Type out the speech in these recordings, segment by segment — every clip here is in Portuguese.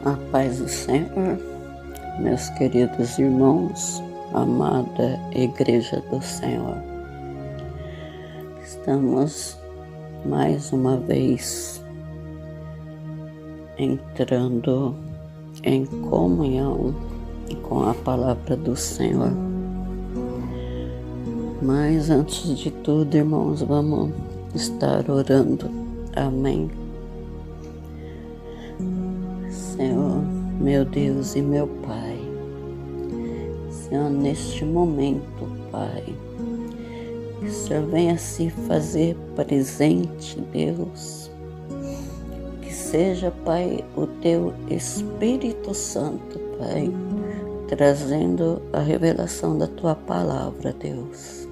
A paz do Senhor, meus queridos irmãos, amada Igreja do Senhor. Estamos mais uma vez entrando em comunhão com a palavra do Senhor. Mas antes de tudo, irmãos, vamos estar orando. Amém. Senhor, meu Deus e meu Pai, Senhor, neste momento, Pai, que o Senhor venha se fazer presente, Deus, que seja, Pai, o Teu Espírito Santo, Pai, trazendo a revelação da Tua palavra, Deus.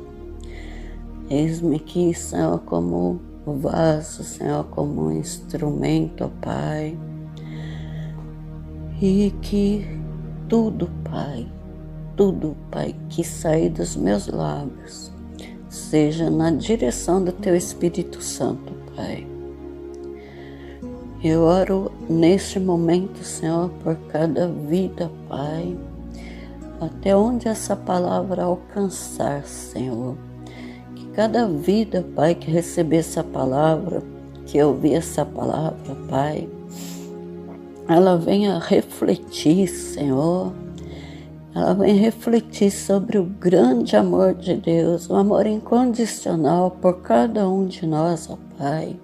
Eis-me aqui, Senhor, como vaso, Senhor, como instrumento, Pai, e que tudo, Pai, que sair dos meus lábios, seja na direção do Teu Espírito Santo, Pai. Eu oro neste momento, Senhor, por cada vida, Pai, até onde essa palavra alcançar, Senhor. Que cada vida, Pai, que receber essa palavra, que ouvir essa palavra, Pai, ela venha refletir, Senhor, ela venha refletir sobre o grande amor de Deus, o amor incondicional por cada um de nós, ó Pai.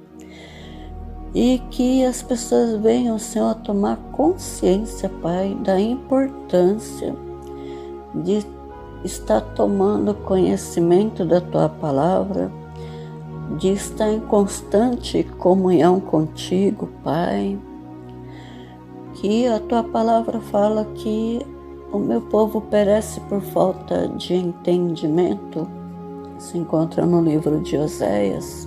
E que as pessoas venham, Senhor, a tomar consciência, Pai, da importância de estar tomando conhecimento da Tua palavra, de estar em constante comunhão contigo, Pai. Que a Tua palavra fala que o meu povo perece por falta de entendimento. Se encontra no livro de Oséias.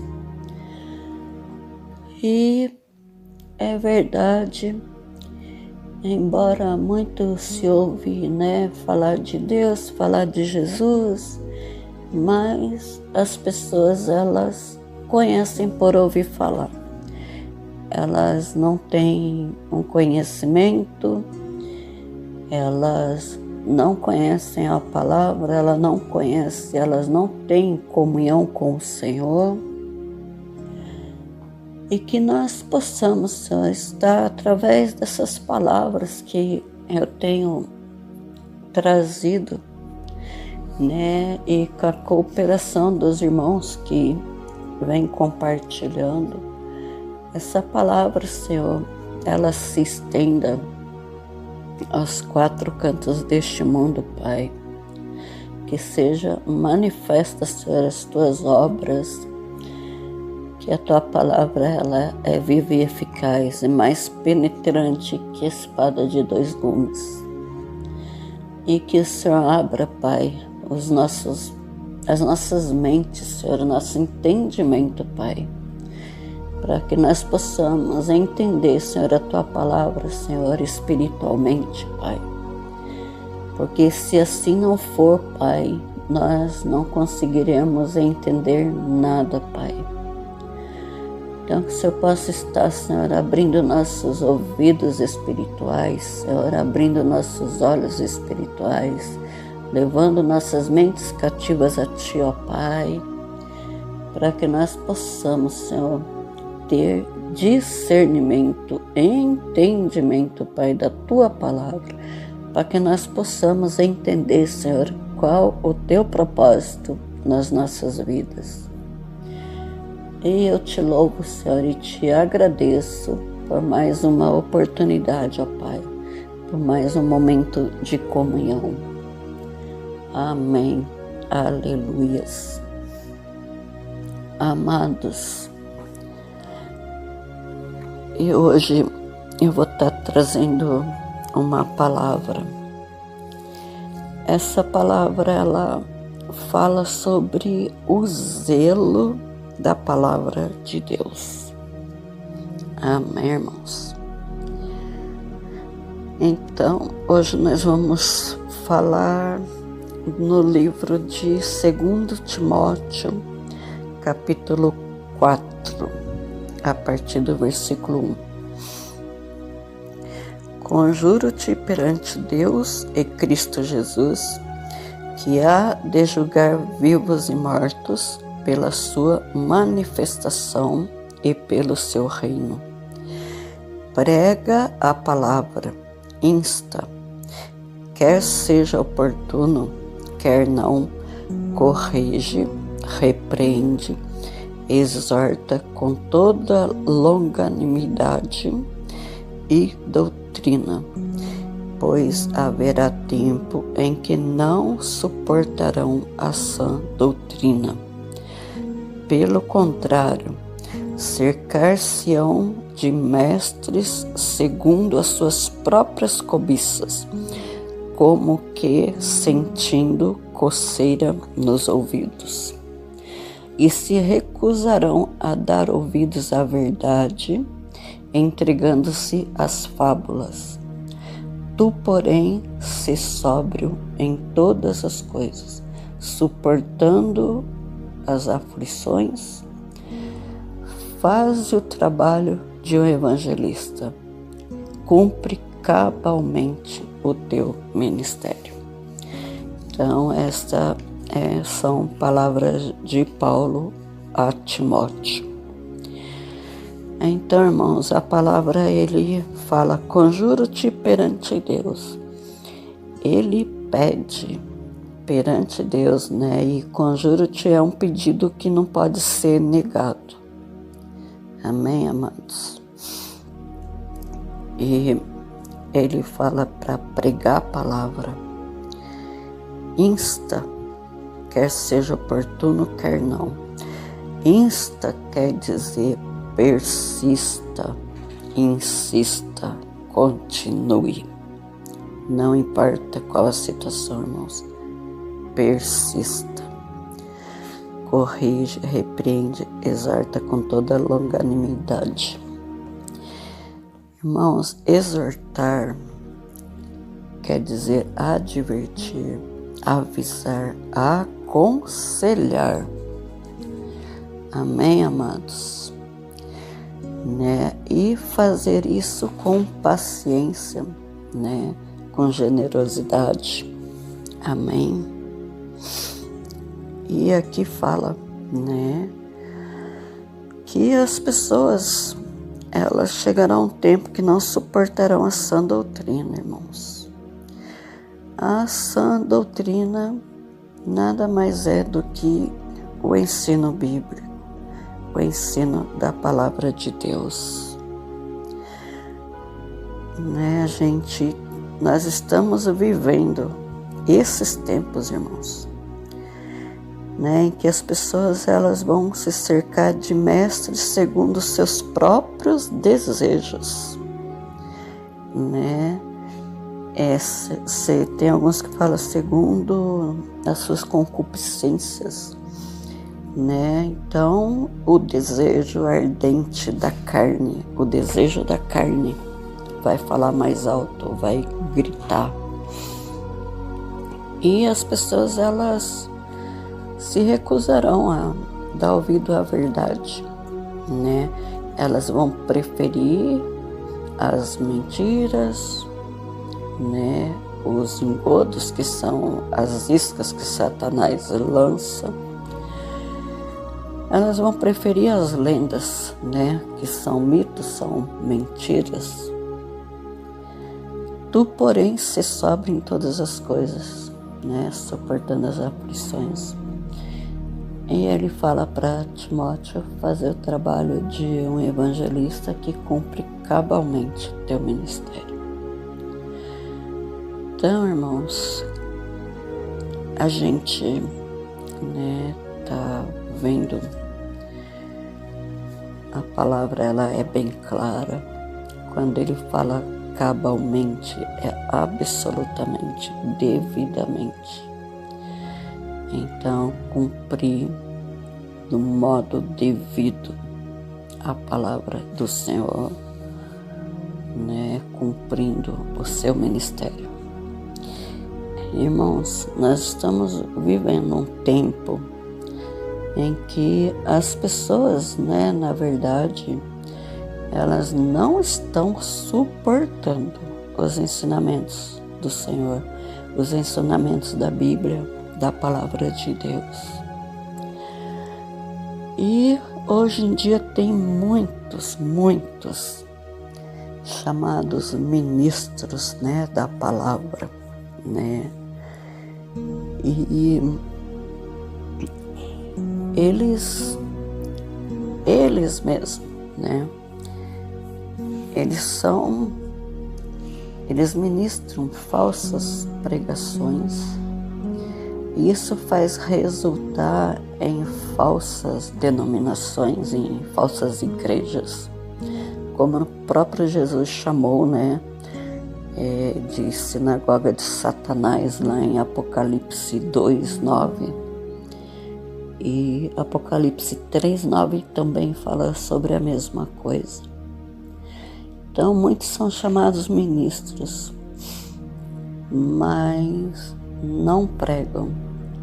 E é verdade, embora muito se ouve, falar de Deus, falar de Jesus, mas as pessoas, elas conhecem por ouvir falar. Elas não têm um conhecimento, elas não conhecem a palavra, elas não têm comunhão com o Senhor. E que nós possamos, Senhor, estar através dessas palavras que eu tenho trazido, e com a cooperação dos irmãos que vêm compartilhando, essa palavra, Senhor, ela se estenda aos quatro cantos deste mundo, Pai. Que seja manifesta, Senhor, as Tuas obras, que a Tua palavra, ela é viva e eficaz e mais penetrante que espada de dois gumes. E que o Senhor abra, Pai, as nossas mentes, Senhor, o nosso entendimento, Pai, para que nós possamos entender, Senhor, a Tua palavra, Senhor, espiritualmente, Pai. Porque se assim não for, Pai, nós não conseguiremos entender nada, Pai. Então, que o Senhor possa estar, Senhor, abrindo nossos ouvidos espirituais, Senhor, abrindo nossos olhos espirituais, levando nossas mentes cativas a Ti, ó Pai, para que nós possamos, Senhor, ter discernimento, entendimento, Pai, da Tua palavra, para que nós possamos entender, Senhor, qual o Teu propósito nas nossas vidas. E eu Te louvo, Senhor, e Te agradeço por mais uma oportunidade, ó Pai, por mais um momento de comunhão. Amém. Aleluias. Amados, e hoje eu vou estar trazendo uma palavra. Essa palavra, ela fala sobre o zelo da palavra de Deus. Amém, irmãos? Então, hoje nós vamos falar no livro de 2 Timóteo, capítulo 4, a partir do versículo 1. Conjuro-te perante Deus e Cristo Jesus, que há de julgar vivos e mortos pela sua manifestação e pelo seu reino. Prega a palavra, insta, quer seja oportuno, quer não, corrige, repreende, exorta com toda longanimidade e doutrina, pois haverá tempo em que não suportarão a sã doutrina. Pelo contrário, cercar-se-ão de mestres segundo as suas próprias cobiças, como que sentindo coceira nos ouvidos. E se recusarão a dar ouvidos à verdade, entregando-se às fábulas. Tu, porém, sê sóbrio em todas as coisas, suportando as aflições, faz o trabalho de um evangelista, cumpre cabalmente o teu ministério. Então, estas são palavras de Paulo a Timóteo. Então, irmãos, a palavra ele fala, conjuro-te perante Deus. Ele pede perante Deus, né? E conjuro-te é um pedido que não pode ser negado. Amém, amados? E ele fala para pregar a palavra. Insta, quer seja oportuno, quer não. Insta quer dizer persista, insista, continue. Não importa qual a situação, irmãos. Persista. Corrige, repreende, exorta com toda longanimidade. Irmãos, exortar quer dizer advertir, avisar, aconselhar. Amém, amados? Né? E fazer isso com paciência, né? Com generosidade. Amém? E aqui fala, né? Que as pessoas, elas chegarão a um tempo que não suportarão a sã doutrina, irmãos. A sã doutrina nada mais é do que o ensino bíblico, o ensino da palavra de Deus. Né, gente, nós estamos vivendo esses tempos, irmãos, né, em que as pessoas elas vão se cercar de mestres segundo os seus próprios desejos, né? Tem alguns que falam segundo as suas concupiscências, né? Então, o desejo ardente da carne, o desejo da carne vai falar mais alto, vai gritar. E as pessoas, elas se recusarão a dar ouvido à verdade, né? Elas vão preferir as mentiras, né? Os engodos, que são as iscas que Satanás lança. Elas vão preferir as lendas, né? Que são mitos, são mentiras. Tu, porém, se sóbrio em todas as coisas, né? Suportando as aflições. E ele fala para Timóteo fazer o trabalho de um evangelista que cumpre cabalmente teu ministério. Então, irmãos, a gente, né, tá vendo, a palavra ela é bem clara. Quando ele fala cabalmente, é absolutamente, devidamente. Então, cumprir do modo devido a palavra do Senhor, né, cumprindo o seu ministério. Irmãos, nós estamos vivendo um tempo em que as pessoas, né, na verdade, elas não estão suportando os ensinamentos do Senhor, os ensinamentos da Bíblia, da Palavra de Deus. E hoje em dia tem muitos chamados ministros, né, da Palavra, né? E eles mesmos, né? Eles ministram falsas pregações, e isso faz resultar em falsas denominações, em falsas igrejas, como o próprio Jesus chamou, né, de sinagoga de Satanás, lá em Apocalipse 2:9. E Apocalipse 3:9 também fala sobre a mesma coisa. Então, muitos são chamados ministros, mas não pregam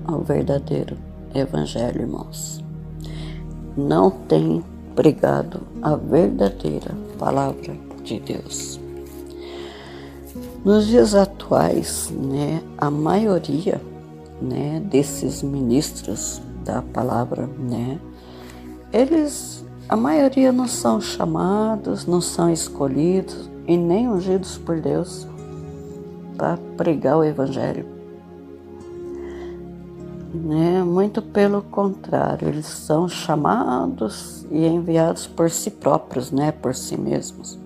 ao verdadeiro evangelho, irmãos. Não têm pregado a verdadeira palavra de Deus. Nos dias atuais, né, a maioria, né, desses ministros da palavra, né, a maioria não são chamados, não são escolhidos e nem ungidos por Deus para pregar o evangelho, né? Muito pelo contrário, eles são chamados e enviados por si próprios, né, por si mesmos.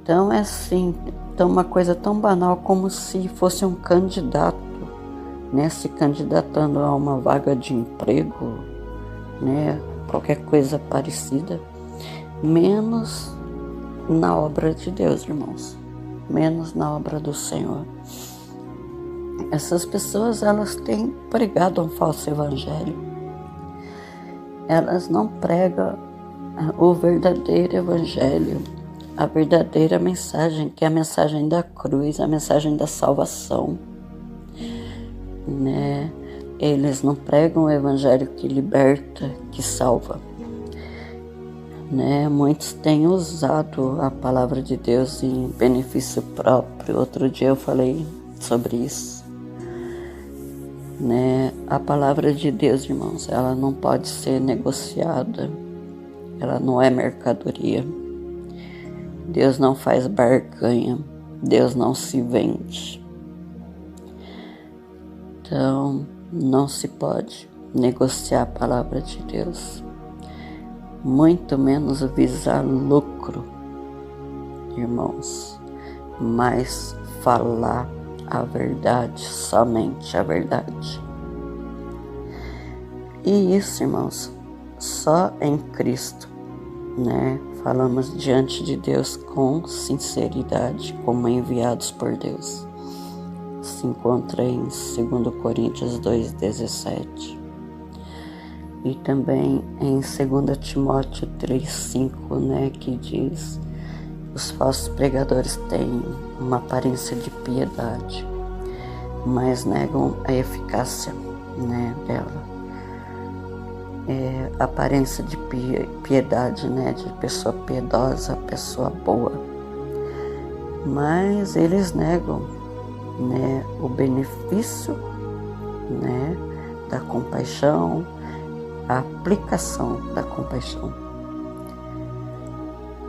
Então é assim, então uma coisa tão banal como se fosse um candidato, né, se candidatando a uma vaga de emprego, né, qualquer coisa parecida, menos na obra de Deus, irmãos, menos na obra do Senhor. Essas pessoas, elas têm pregado um falso evangelho. Elas não pregam o verdadeiro evangelho, a verdadeira mensagem, que é a mensagem da cruz, a mensagem da salvação, né? Eles não pregam o evangelho que liberta, que salva, né? Muitos têm usado a palavra de Deus em benefício próprio. Outro dia eu falei sobre isso, né? A palavra de Deus, irmãos, ela não pode ser negociada, ela não é mercadoria. Deus não faz barganha, Deus não se vende. Então, não se pode negociar a palavra de Deus, muito menos visar lucro, irmãos, mas falar a verdade, somente a verdade. E isso, irmãos, só em Cristo, né? Falamos diante de Deus com sinceridade, como enviados por Deus. Se encontra em 2 Coríntios 2:17 e também em 2 Timóteo 3:5, né, que diz: os falsos pregadores têm uma aparência de piedade, mas negam a eficácia, né, dela. Aparência de piedade, né, de pessoa piedosa, pessoa boa, mas eles negam, né, o benefício, né, da compaixão, a aplicação da compaixão.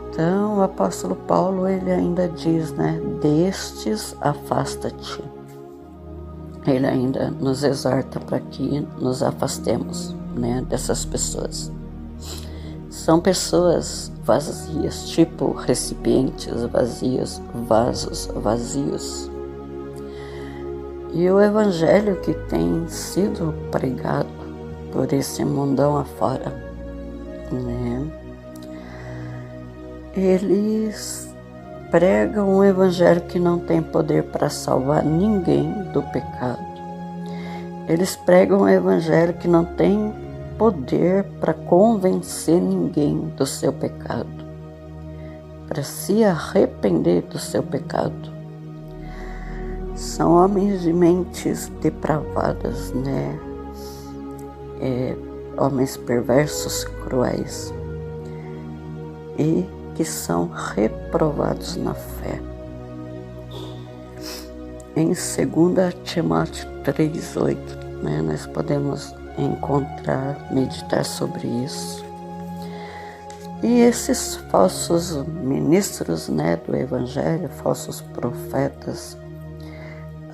Então o apóstolo Paulo, ele ainda diz, né, destes afasta-te. Ele ainda nos exorta para que nos afastemos, né, dessas pessoas. São pessoas vazias, tipo recipientes vazios, vasos vazios. E o evangelho que tem sido pregado por esse mundão afora, né, eles pregam um evangelho que não tem poder para salvar ninguém do pecado. Eles pregam um evangelho que não tem poder para convencer ninguém do seu pecado, para se arrepender do seu pecado. São homens de mentes depravadas, né? Homens perversos, cruéis, e que são reprovados na fé, em 2 Timóteo 3,8, né, nós podemos encontrar, meditar sobre isso. E esses falsos ministros, né, do Evangelho, falsos profetas,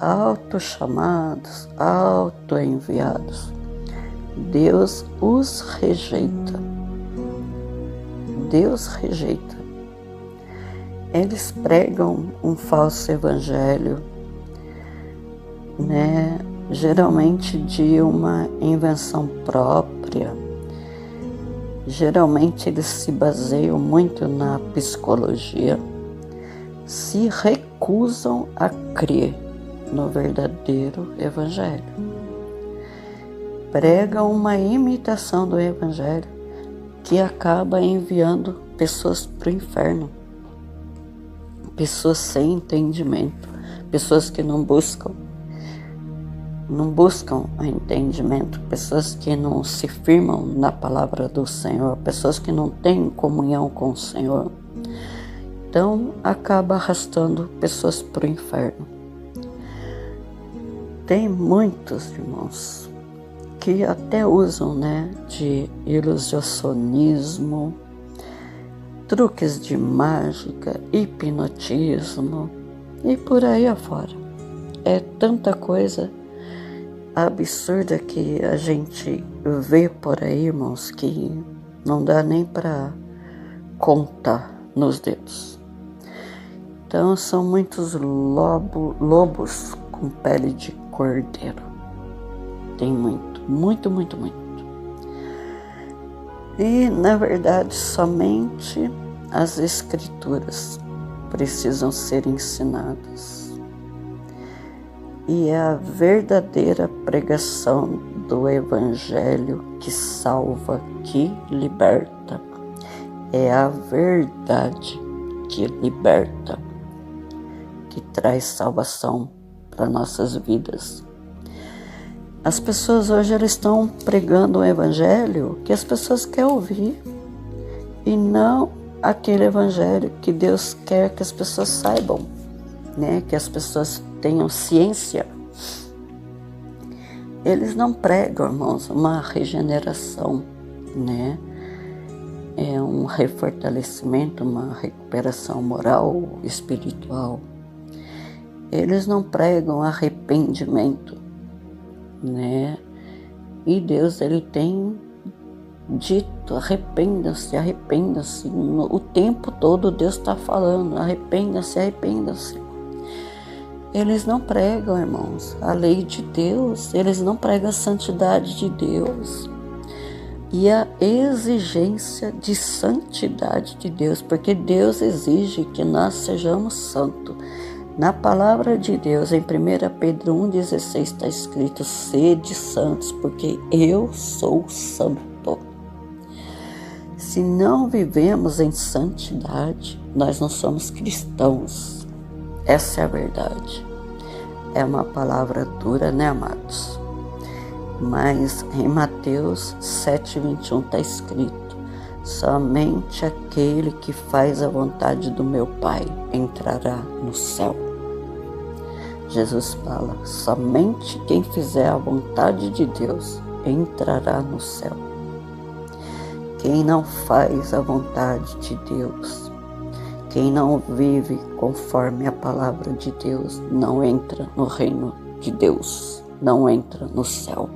autochamados, autoenviados, Deus os rejeita. Deus rejeita. Eles pregam um falso evangelho, né, geralmente de uma invenção própria. Geralmente eles se baseiam muito na psicologia, se recusam a crer no verdadeiro evangelho. Pregam uma imitação do evangelho que acaba enviando pessoas para o inferno. Pessoas sem entendimento, pessoas que não buscam o entendimento, pessoas que não se firmam na palavra do Senhor, pessoas que não têm comunhão com o Senhor. Então, acaba arrastando pessoas para o inferno. Tem muitos irmãos que até usam, né, de ilusionismo, truques de mágica, hipnotismo e por aí afora. É tanta coisa absurda que a gente vê por aí, irmãos, que não dá nem para contar nos dedos. Então são muitos lobos com pele de cordeiro. Tem muito. E, na verdade, somente as Escrituras precisam ser ensinadas. E é a verdadeira pregação do Evangelho que salva, que liberta. É a verdade que liberta, que traz salvação para nossas vidas. As pessoas hoje elas estão pregando um evangelho que as pessoas querem ouvir e não aquele evangelho que Deus quer que as pessoas saibam, né? Que as pessoas tenham ciência. Eles não pregam, irmãos, uma regeneração, né? É um refortalecimento, uma recuperação moral, espiritual. Eles não pregam arrependimento, né? E Deus, ele tem dito, arrependam-se. O tempo todo Deus está falando, arrependam-se. Eles não pregam, irmãos, a lei de Deus, eles não pregam a santidade de Deus e a exigência de santidade de Deus, porque Deus exige que nós sejamos santos. Na palavra de Deus, em 1 Pedro 1,16 está escrito: sede santos, porque eu sou santo. Se não vivemos em santidade, nós não somos cristãos. Essa é a verdade. É uma palavra dura, né, amados? Mas em Mateus 7,21 está escrito: somente aquele que faz a vontade do meu Pai entrará no céu. Jesus fala: somente quem fizer a vontade de Deus entrará no céu. Quem não faz a vontade de Deus, quem não vive conforme a palavra de Deus, não entra no reino de Deus, não entra no céu.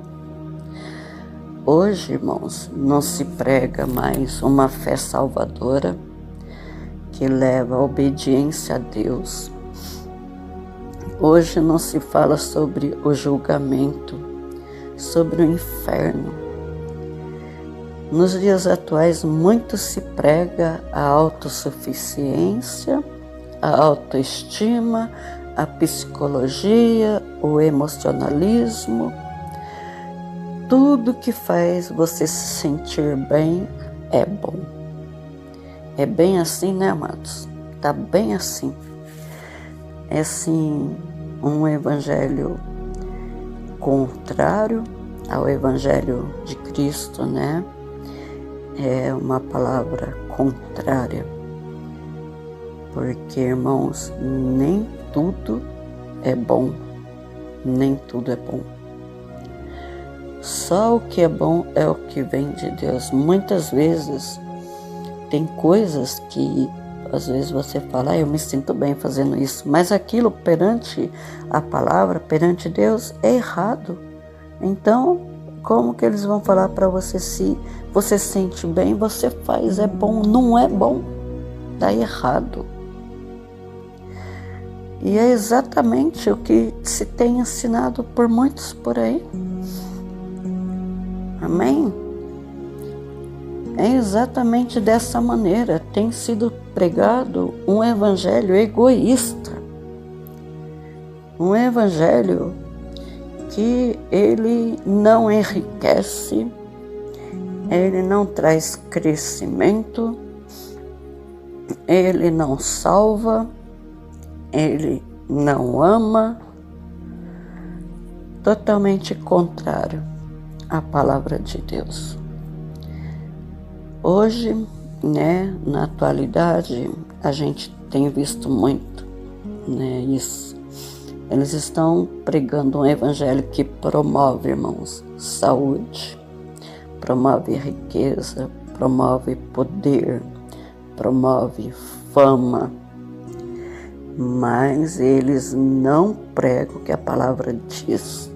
Hoje, irmãos, não se prega mais uma fé salvadora que leva à obediência a Deus. Hoje não se fala sobre o julgamento, sobre o inferno. Nos dias atuais, muito se prega a autossuficiência, a autoestima, a psicologia, o emocionalismo. Tudo que faz você se sentir bem é bom. É bem assim, né, amados? Tá bem assim. É assim um evangelho contrário ao evangelho de Cristo, né? É uma palavra contrária. Porque, irmãos, nem tudo é bom, nem tudo é bom. Só o que é bom é o que vem de Deus. Muitas vezes tem coisas que às vezes você fala, eu me sinto bem fazendo isso, mas aquilo perante a palavra, perante Deus, é errado. Então, como que eles vão falar para você se você sente bem, você faz, é bom, não é bom, dá errado. E é exatamente o que se tem ensinado por muitos por aí. Amém? É exatamente dessa maneira. Tem sido pregado um evangelho egoísta. Um evangelho que ele não enriquece, ele não traz crescimento, ele não salva, ele não ama. Totalmente contrário à palavra de Deus. Hoje, na atualidade, a gente tem visto muito, isso. Eles estão pregando um evangelho que promove, irmãos, saúde, promove riqueza, promove poder, promove fama, mas eles não pregam o que a palavra diz,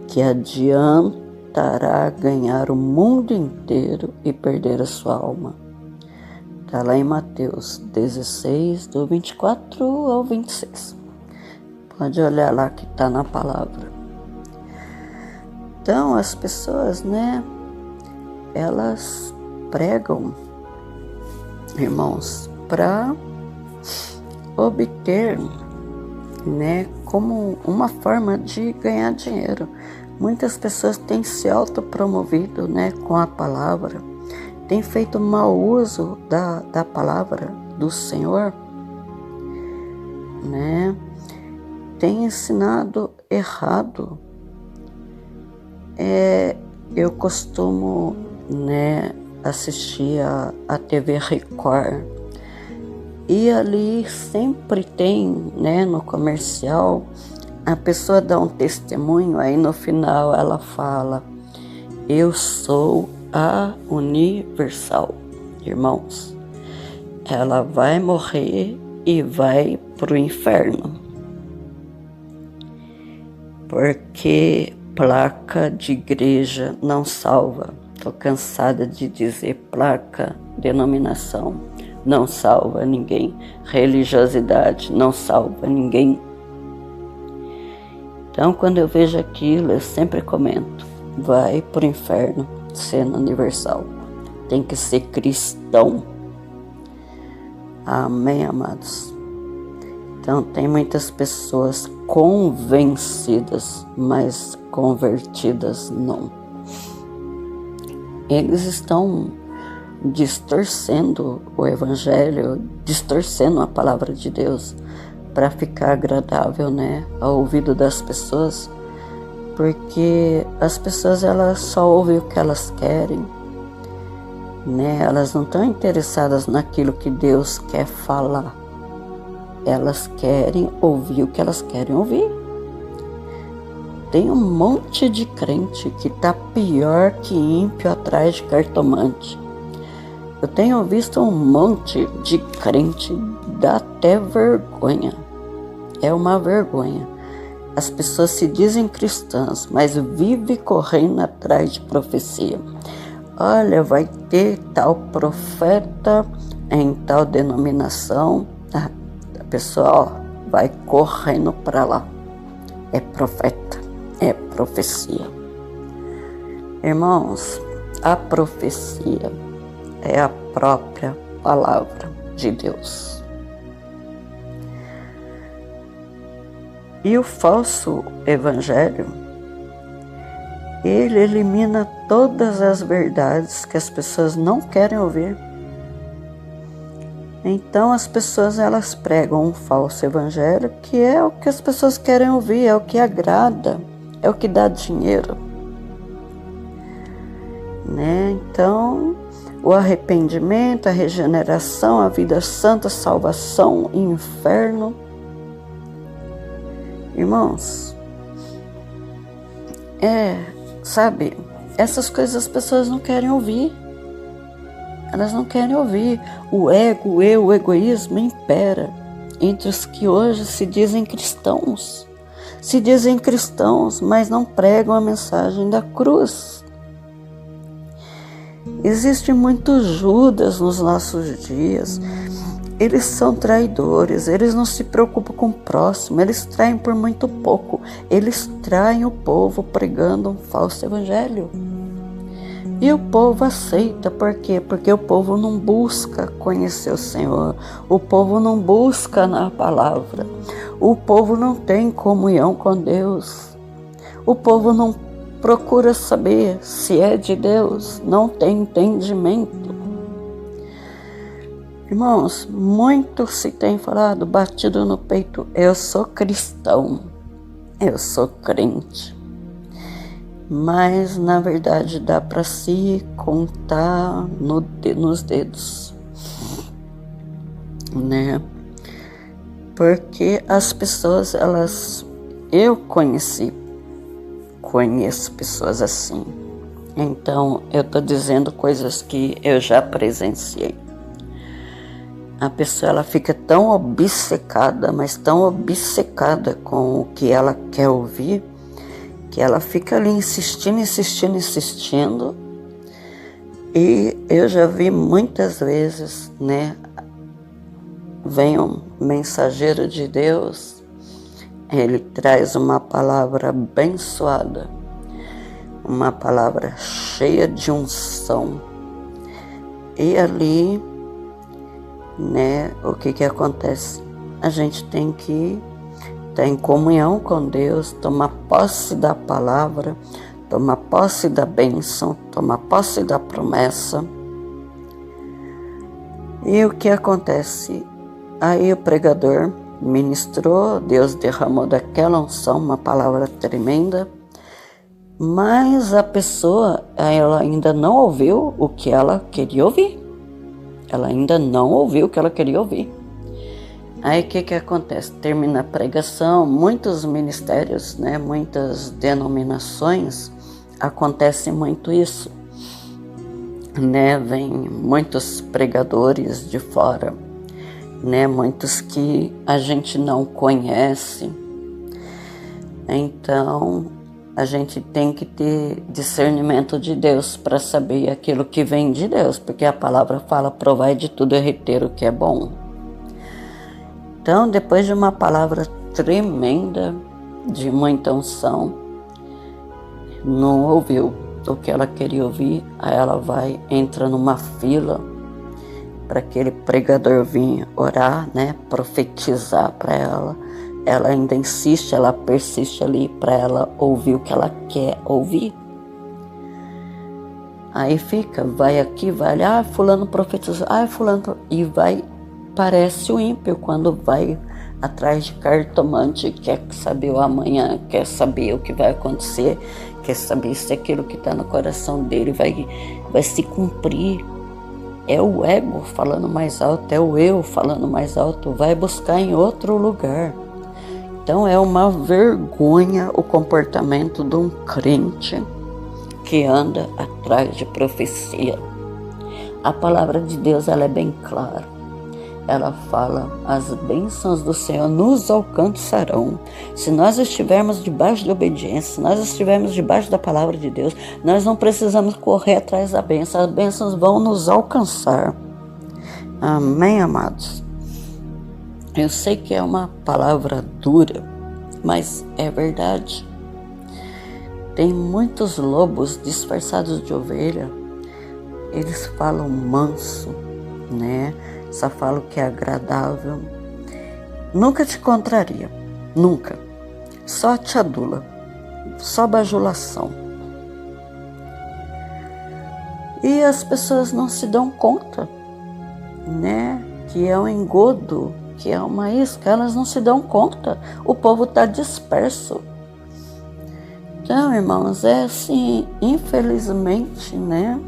que adiantará ganhar o mundo inteiro e perder a sua alma. Está lá em Mateus 16, do 24 ao 26. Pode olhar lá que está na palavra. Então as pessoas, elas pregam, irmãos, para obter, como uma forma de ganhar dinheiro. Muitas pessoas têm se autopromovido, com a palavra, têm feito mau uso da palavra do Senhor, têm ensinado errado. Eu costumo, assistir a TV Record, e ali sempre tem, no comercial, a pessoa dá um testemunho, aí no final ela fala, eu sou a Universal. Irmãos, ela vai morrer e vai para o inferno, porque placa de igreja não salva. Estou cansada de dizer placa, denominação, não salva ninguém. Religiosidade não salva ninguém. Então, quando eu vejo aquilo, eu sempre comento, vai para o inferno sendo universal. Tem que ser cristão. Amém, amados? Então, tem muitas pessoas convencidas, mas convertidas não. Eles estão distorcendo o evangelho, distorcendo a palavra de Deus para ficar agradável, ao ouvido das pessoas, porque as pessoas elas só ouvem o que elas querem, elas não estão interessadas naquilo que Deus quer falar. Elas querem ouvir o que elas querem ouvir. Tem um monte de crente que está pior que ímpio atrás de cartomante. Eu tenho visto um monte de crente, dá até vergonha. É uma vergonha. As pessoas se dizem cristãs, mas vivem correndo atrás de profecia. Olha, vai ter tal profeta em tal denominação. A pessoa, vai correndo para lá. É profeta, é profecia. Irmãos, a profecia é a própria palavra de Deus. E o falso evangelho, ele elimina todas as verdades que as pessoas não querem ouvir. Então as pessoas elas pregam um falso evangelho que é o que as pessoas querem ouvir, é o que agrada, é o que dá dinheiro. Então, o arrependimento, a regeneração, a vida santa, a salvação, o inferno, Irmãos, sabe, essas coisas as pessoas não querem ouvir. Elas não querem ouvir. O ego, o egoísmo impera entre os que hoje se dizem cristãos. Se dizem cristãos, mas não pregam a mensagem da cruz. Existem muitos Judas nos nossos dias. Eles são traidores, eles não se preocupam com o próximo, eles traem por muito pouco. Eles traem o povo pregando um falso evangelho. E o povo aceita, por quê? Porque o povo não busca conhecer o Senhor, o povo não busca na palavra, o povo não tem comunhão com Deus, o povo não procura saber se é de Deus, não tem entendimento. Irmãos, muito se tem falado, batido no peito, eu sou cristão, eu sou crente. Mas, na verdade, dá para se contar nos dedos, né? Porque as pessoas, eu conheço pessoas assim. Então, eu estou dizendo coisas que eu já presenciei. A pessoa, ela fica tão obcecada, mas tão obcecada com o que ela quer ouvir, que ela fica ali insistindo, e eu já vi muitas vezes, né, vem um mensageiro de Deus, ele traz uma palavra abençoada, uma palavra cheia de unção, e ali, né, o que acontece? A gente tem que estar em comunhão com Deus, tomar posse da palavra, tomar posse da bênção, tomar posse da promessa. E o que acontece? Aí o pregador ministrou, Deus derramou daquela unção uma palavra tremenda, mas a pessoa, ela ainda não ouviu o que ela queria ouvir. Ela ainda não ouviu o que ela queria ouvir. Aí o que acontece? Termina a pregação, muitos ministérios, né, muitas denominações, acontece muito isso, né, vem muitos pregadores de fora, né, muitos que a gente não conhece. Então, a gente tem que ter discernimento de Deus para saber aquilo que vem de Deus, porque a palavra fala, provai de tudo e reter o que é bom. Então, depois de uma palavra tremenda, de muita unção, não ouviu o que ela queria ouvir, aí ela entra numa fila para aquele pregador vir orar, né, profetizar para ela. Ela ainda insiste, ela persiste ali para ela ouvir o que ela quer ouvir. Aí fica, vai aqui, vai ali, fulano profetizou, fulano, e vai. Parece o ímpio quando vai atrás de cartomante, quer saber o amanhã, quer saber o que vai acontecer, quer saber se aquilo que está no coração dele vai se cumprir. É o ego falando mais alto, é o eu falando mais alto, vai buscar em outro lugar. Então é uma vergonha o comportamento de um crente que anda atrás de profecia. A palavra de Deus, ela é bem clara. Ela fala, as bênçãos do Senhor nos alcançarão. Se nós estivermos debaixo de obediência, se nós estivermos debaixo da palavra de Deus, nós não precisamos correr atrás da bênção, as bênçãos vão nos alcançar. Amém, amados? Eu sei que é uma palavra dura, mas é verdade. Tem muitos lobos disfarçados de ovelha, eles falam manso, né? Só falo que é agradável, nunca te contraria, nunca, só te adula, só bajulação. E as pessoas não se dão conta, né, que é um engodo, que é uma isca, elas não se dão conta, o povo está disperso. Então, irmãos, é assim, infelizmente, né,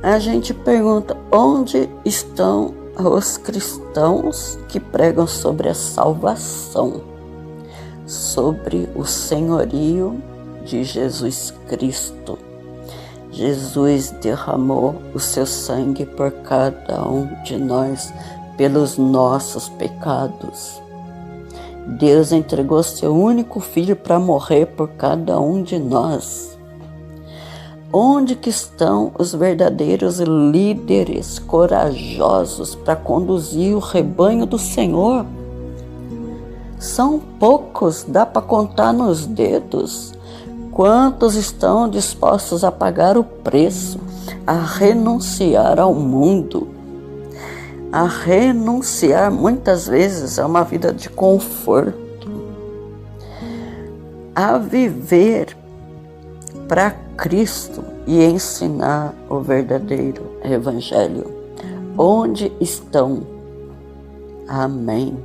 a gente pergunta, onde estão os cristãos que pregam sobre a salvação? sobre o senhorio de Jesus Cristo. Jesus derramou o seu sangue por cada um de nós, pelos nossos pecados. Deus entregou seu único filho para morrer por cada um de nós. Onde que estão os verdadeiros líderes corajosos para conduzir o rebanho do Senhor? São poucos, dá para contar nos dedos. Quantos estão dispostos a pagar o preço, a renunciar ao mundo, a renunciar muitas vezes a uma vida de conforto, a viver para Cristo e ensinar o verdadeiro Evangelho? Onde estão? Amém.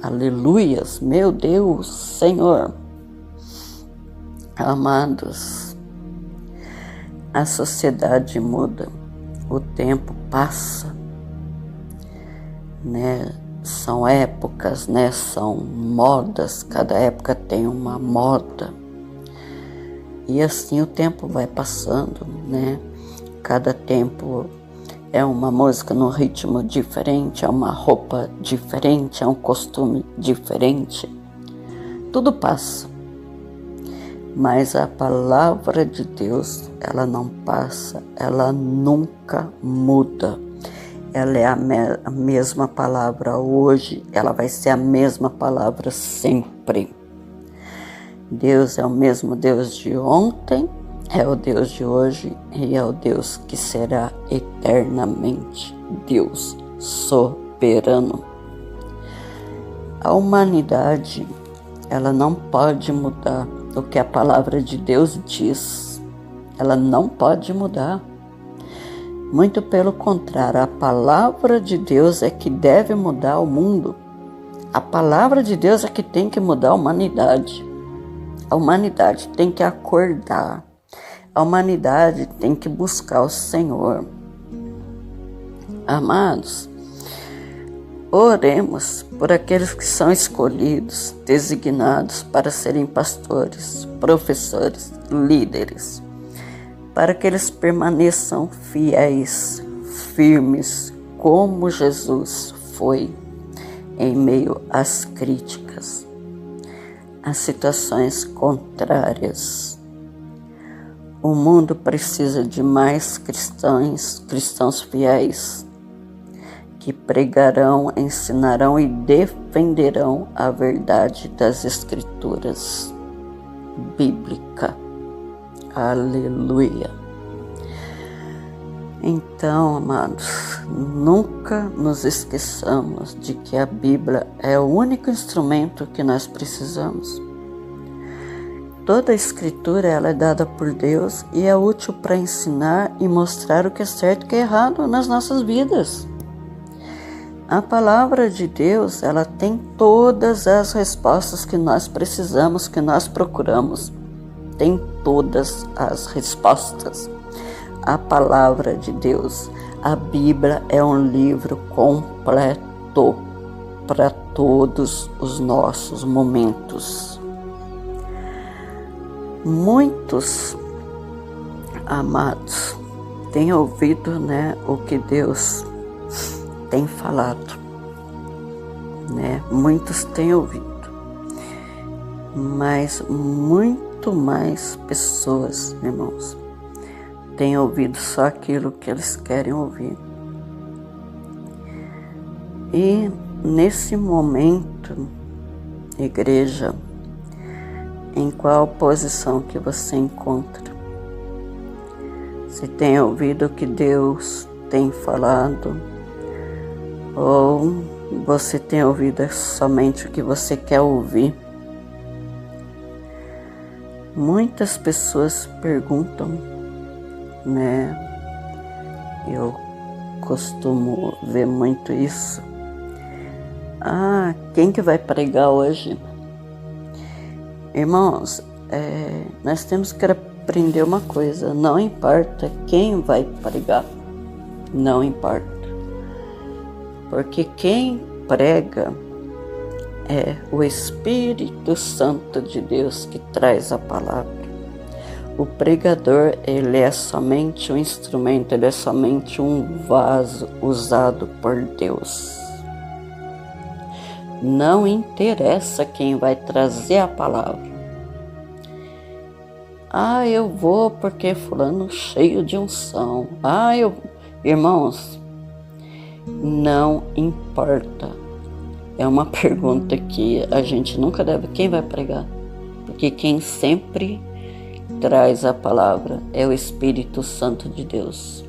Aleluias, meu Deus, Senhor. Amados, a sociedade muda, o tempo passa, né? São épocas, né? São modas, cada época tem uma moda. E assim o tempo vai passando, né? Cada tempo é uma música num ritmo diferente, é uma roupa diferente, é um costume diferente. Tudo passa. Mas a palavra de Deus, ela não passa, ela nunca muda. Ela é a mesma palavra hoje, ela vai ser a mesma palavra sempre. Deus é o mesmo Deus de ontem, é o Deus de hoje e é o Deus que será eternamente Deus soberano. A humanidade, ela não pode mudar o que a palavra de Deus diz. Ela não pode mudar. Muito pelo contrário, a palavra de Deus é que deve mudar o mundo. A palavra de Deus é que tem que mudar a humanidade. A humanidade tem que acordar. A humanidade tem que buscar o Senhor. Amados, oremos por aqueles que são escolhidos, designados para serem pastores, professores, líderes, para que eles permaneçam fiéis, firmes, como Jesus foi, em meio às críticas, às situações contrárias. O mundo precisa de mais cristãos fiéis, que pregarão, ensinarão e defenderão a verdade das Escrituras bíblica. Aleluia. Então, amados, nunca nos esqueçamos de que a Bíblia é o único instrumento que nós precisamos. Toda a Escritura ela é dada por Deus e é útil para ensinar e mostrar o que é certo e o que é errado nas nossas vidas. A palavra de Deus, ela tem todas as respostas que nós precisamos, que nós procuramos. Tem todas as respostas. A palavra de Deus, a Bíblia é um livro completo para todos os nossos momentos. Muitos, amados, têm ouvido, né, o que Deus tem falado, né? Muitos têm ouvido, mas muito mais pessoas, irmãos, têm ouvido só aquilo que eles querem ouvir. E nesse momento, igreja, em qual posição que você encontra? Se tem ouvido o que Deus tem falado, ou você tem ouvido somente o que você quer ouvir? Muitas pessoas perguntam, né? Eu costumo ver muito isso. Quem que vai pregar hoje? Irmãos, nós temos que aprender uma coisa. Não importa quem vai pregar. Não importa. Porque quem prega é o Espírito Santo de Deus que traz a palavra. O pregador, ele é somente um instrumento, ele é somente um vaso usado por Deus. Não interessa quem vai trazer a palavra. Eu vou porque fulano cheio de unção. Irmãos, não importa. É uma pergunta que a gente nunca deve. Quem vai pregar? Porque quem sempre traz a palavra é o Espírito Santo de Deus.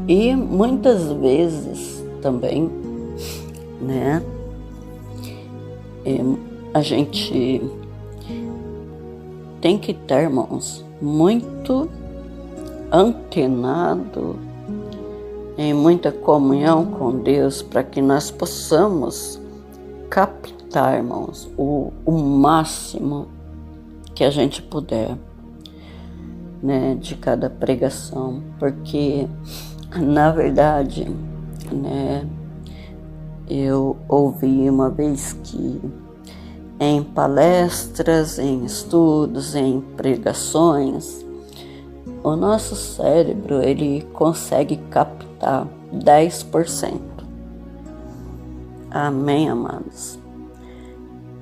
E muitas vezes também, né, a gente tem que estar, irmãos, muito antenado, em muita comunhão com Deus, para que nós possamos captar, irmãos, o máximo que a gente puder, né, de cada pregação, porque na verdade, né, eu ouvi uma vez que em palestras, em estudos, em pregações, o nosso cérebro, ele consegue captar 10%. Amém, amados?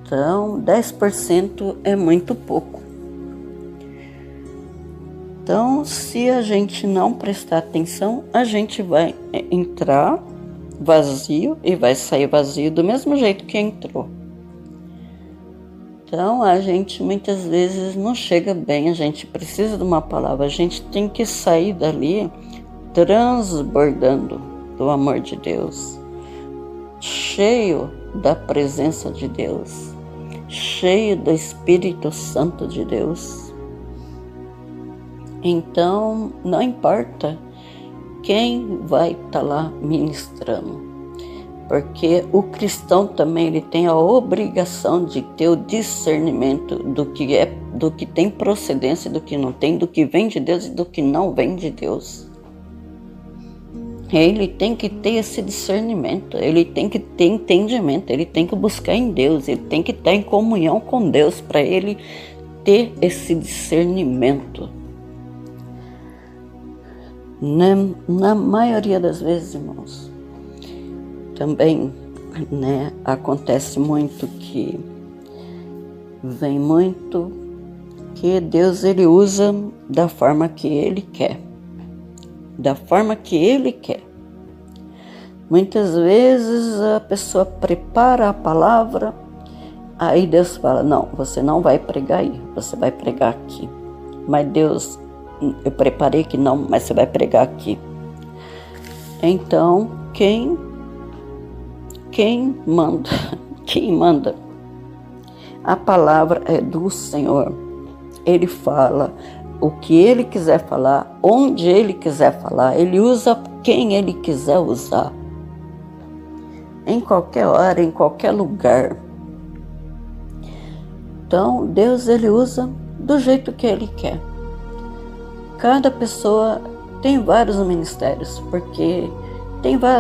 Então, 10% é muito pouco. Então, se a gente não prestar atenção, a gente vai entrar vazio e vai sair vazio do mesmo jeito que entrou. Então, a gente muitas vezes não chega bem, a gente precisa de uma palavra, a gente tem que sair dali transbordando do amor de Deus, cheio da presença de Deus, cheio do Espírito Santo de Deus. Então, não importa quem vai estar lá ministrando, porque o cristão também ele tem a obrigação de ter o discernimento do que tem procedência, do que não tem, do que vem de Deus e do que não vem de Deus. Ele tem que ter esse discernimento, ele tem que ter entendimento, ele tem que buscar em Deus, ele tem que estar em comunhão com Deus para ele ter esse discernimento. Na maioria das vezes, irmãos, também, né, acontece muito que vem muito que Deus ele usa da forma que ele quer. Da forma que ele quer. Muitas vezes a pessoa prepara a palavra, aí Deus fala, não, você não vai pregar aí, você vai pregar aqui. Mas Deus, eu preparei que não, mas você vai pregar aqui. Então, quem manda? A palavra é do Senhor. Ele fala o que ele quiser falar, onde ele quiser falar, ele usa quem ele quiser usar. Em qualquer hora, em qualquer lugar. Então, Deus ele usa do jeito que ele quer. Cada pessoa tem vários ministérios, porque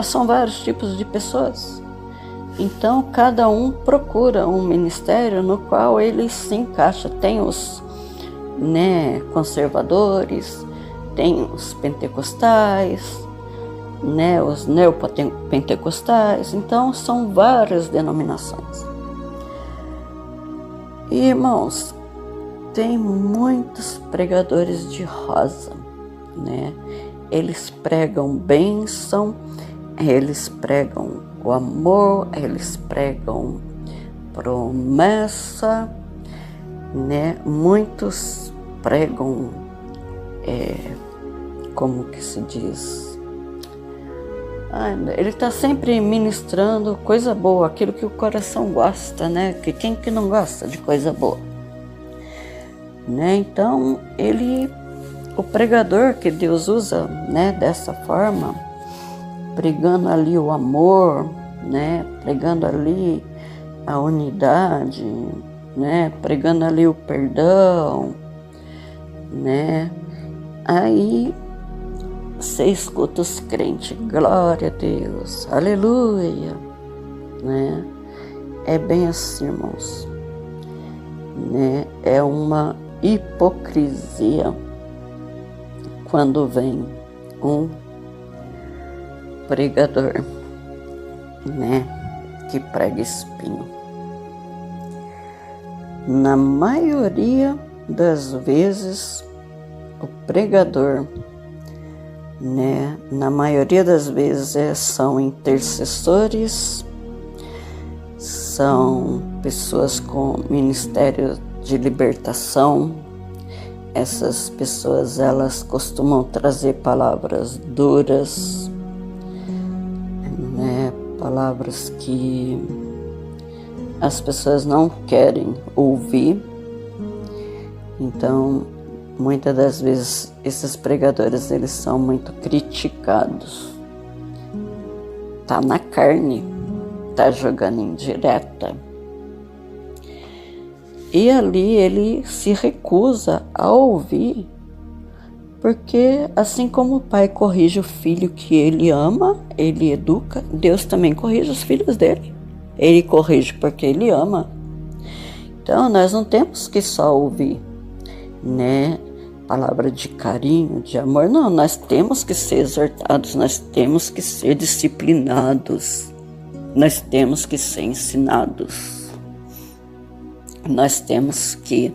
são vários tipos de pessoas. Então, cada um procura um ministério no qual ele se encaixa. Tem os conservadores, tem os pentecostais, os neopentecostais. Então, são várias denominações. E, irmãos, tem muitos pregadores de rosa, né? Eles pregam bênção, eles pregam o amor, eles pregam promessa, né? Muitos pregam, como que se diz? Ele está sempre ministrando coisa boa, aquilo que o coração gosta, né? Que quem que não gosta de coisa boa? Né? Então, o pregador que Deus usa, né, dessa forma, pregando ali o amor, né, pregando ali a unidade, né, pregando ali o perdão, né, aí você escuta os crentes, glória a Deus, aleluia, né? É bem assim, irmãos, né? É uma hipocrisia quando vem um pregador, né, que prega espinho. Na maioria das vezes, o pregador, né, na maioria das vezes são intercessores, são pessoas com ministério de libertação. Essas pessoas, elas costumam trazer palavras duras, né, palavras que as pessoas não querem ouvir. Então, muitas das vezes, esses pregadores, eles são muito criticados. Tá na carne, tá jogando indireta. E ali ele se recusa a ouvir, porque assim como o pai corrige o filho que ele ama, ele educa, Deus também corrige os filhos dele. Ele corrige porque ele ama. Então nós não temos que só ouvir, né, palavra de carinho, de amor. Não, nós temos que ser exortados, nós temos que ser disciplinados, nós temos que ser ensinados. Nós temos que,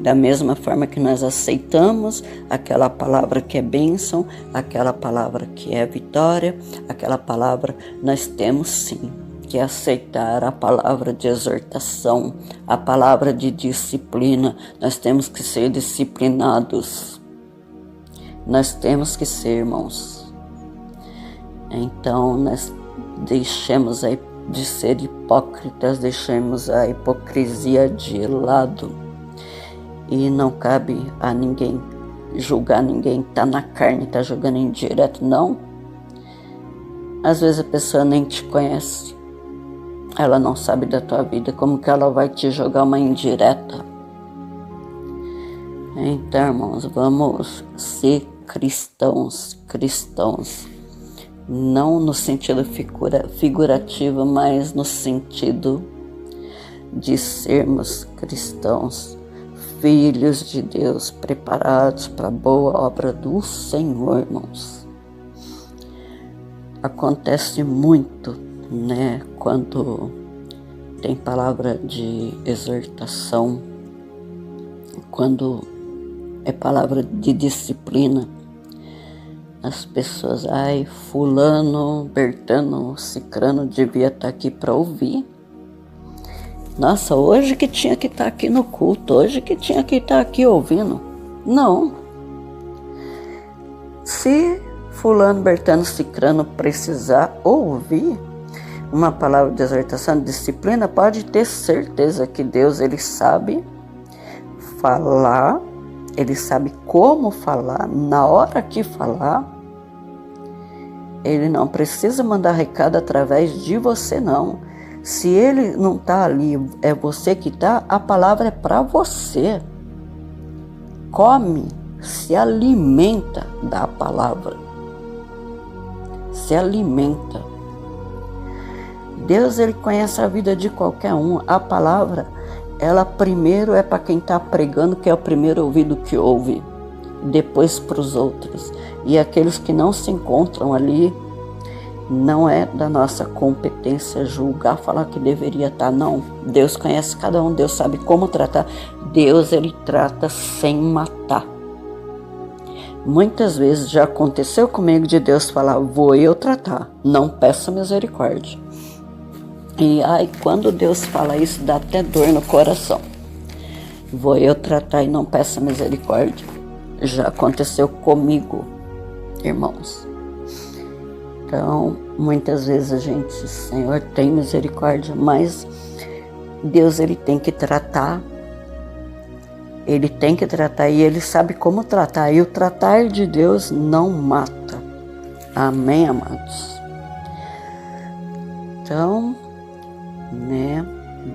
da mesma forma que nós aceitamos aquela palavra que é bênção, aquela palavra que é vitória, aquela palavra, nós temos sim que aceitar a palavra de exortação, a palavra de disciplina. Nós temos que ser disciplinados. Nós temos que ser, irmãos. Então, nós deixemos de ser hipócritas, deixemos a hipocrisia de lado. E não cabe a ninguém julgar ninguém, tá na carne, tá jogando indireto, não. Às vezes a pessoa nem te conhece, ela não sabe da tua vida, como que ela vai te jogar uma indireta? Então, irmãos, vamos ser cristãos, não no sentido figurativo, mas no sentido de sermos cristãos, filhos de Deus, preparados para a boa obra do Senhor, irmãos. Acontece muito, né, quando tem palavra de exortação, quando é palavra de disciplina, as pessoas, fulano, Bertano, Cicrano devia estar aqui para ouvir. Nossa, hoje que tinha que estar aqui no culto, hoje que tinha que estar aqui ouvindo. Não. Se fulano, Bertano, Cicrano precisar ouvir uma palavra de exortação, de disciplina, pode ter certeza que Deus, ele sabe falar, ele sabe como falar, na hora que falar. Ele não precisa mandar recado através de você, não. Se ele não está ali, é você que está, a palavra é para você. Come, se alimenta da palavra. Se alimenta. Deus, ele conhece a vida de qualquer um. A palavra, ela primeiro é para quem está pregando, que é o primeiro ouvido que ouve. Depois para os outros. E aqueles que não se encontram ali, não é da nossa competência julgar, falar que deveria estar, não. Deus conhece cada um, Deus sabe como tratar. Deus, ele trata sem matar. Muitas vezes já aconteceu comigo de Deus falar, vou eu tratar, não peça misericórdia. E quando Deus fala isso, dá até dor no coração. Vou eu tratar e não peça misericórdia. Já aconteceu comigo, irmãos. Então, muitas vezes a gente, Senhor, tem misericórdia, mas Deus, ele tem que tratar. Ele tem que tratar e ele sabe como tratar. E o tratar de Deus não mata. Amém, amados? Então, né,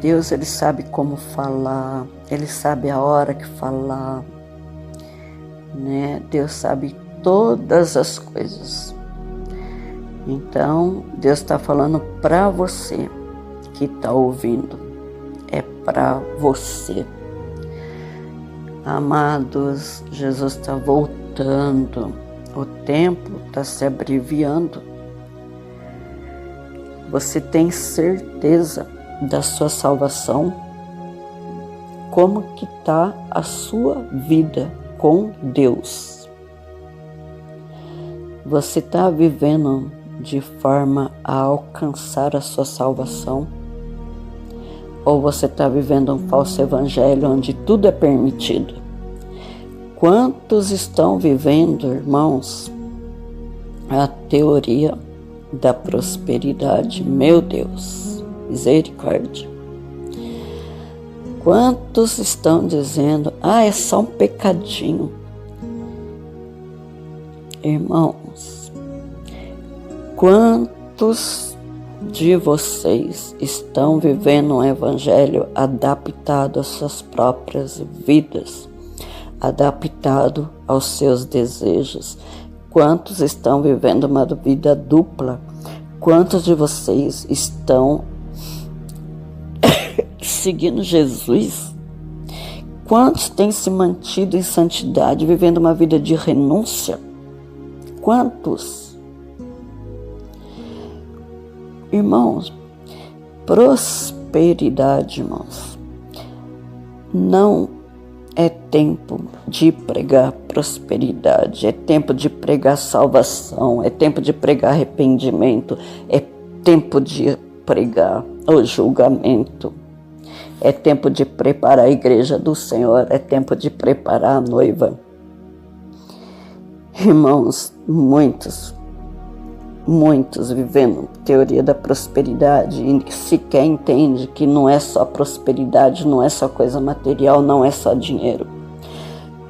Deus, ele sabe como falar, ele sabe a hora que falar, né? Deus sabe todas as coisas. Então, Deus está falando para você, que está ouvindo, é para você. Amados, Jesus está voltando, o tempo está se abreviando. Você tem certeza da sua salvação? Como que está a sua vida com Deus? Você está vivendo de forma a alcançar a sua salvação? Ou você está vivendo um falso evangelho onde tudo é permitido? Quantos estão vivendo, irmãos, a teoria da prosperidade? Meu Deus, misericórdia. Quantos estão dizendo, é só um pecadinho? Irmãos, quantos de vocês estão vivendo um evangelho adaptado às suas próprias vidas, adaptado aos seus desejos? Quantos estão vivendo uma vida dupla? Quantos de vocês estão seguindo Jesus? Quantos têm se mantido em santidade, vivendo uma vida de renúncia? Quantos? Irmãos, prosperidade, irmãos, não é tempo de pregar prosperidade, é tempo de pregar salvação, é tempo de pregar arrependimento, é tempo de pregar o julgamento, é tempo de preparar a igreja do Senhor, é tempo de preparar a noiva. Irmãos, muitos vivendo teoria da prosperidade e sequer entende que não é só prosperidade, não é só coisa material, não é só dinheiro.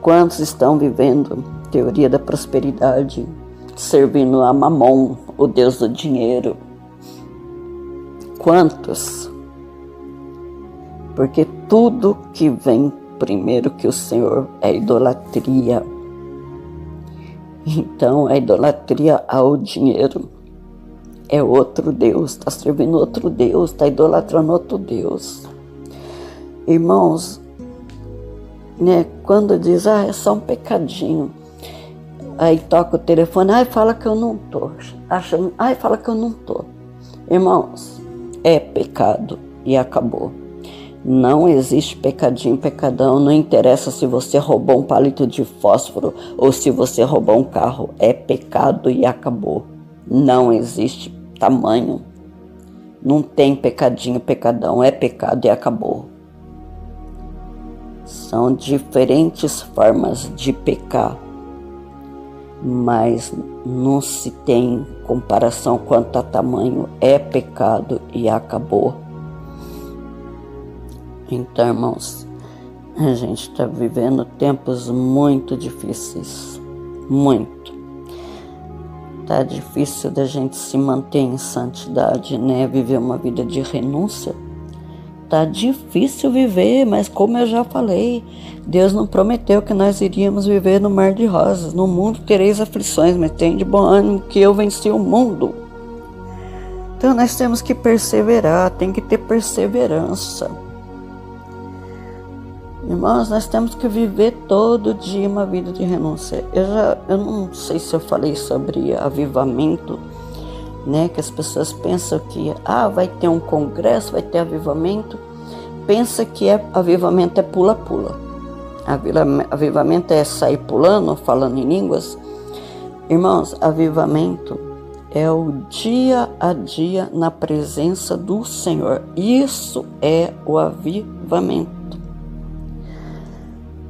Quantos estão vivendo teoria da prosperidade, servindo a Mamon, o Deus do dinheiro? Quantos? Porque tudo que vem primeiro que o Senhor é idolatria. Então, a idolatria ao dinheiro é outro Deus, está servindo outro Deus, está idolatrando outro Deus. Irmãos, quando diz, é só um pecadinho, aí toca o telefone, fala que eu não tô, fala que eu não tô. Irmãos, é pecado e acabou. Não existe pecadinho, pecadão, não interessa se você roubou um palito de fósforo ou se você roubou um carro, é pecado e acabou. Não existe tamanho, não tem pecadinho, pecadão, é pecado e acabou. São diferentes formas de pecar, mas não se tem comparação quanto a tamanho, é pecado e acabou. Então, irmãos, a gente está vivendo tempos muito difíceis, muito. Tá difícil da gente se manter em santidade, viver uma vida de renúncia. Tá difícil viver, mas como eu já falei, Deus não prometeu que nós iríamos viver no mar de rosas. No mundo tereis aflições, mas tem de bom ânimo que eu venci o mundo. Então nós temos que perseverar, tem que ter perseverança. Irmãos, nós temos que viver todo dia uma vida de renúncia. Eu não sei se eu falei sobre avivamento, que as pessoas pensam que vai ter um congresso, vai ter avivamento. Pensa que avivamento é pula-pula. Avivamento é sair pulando, falando em línguas. Irmãos, avivamento é o dia a dia na presença do Senhor. Isso é o avivamento.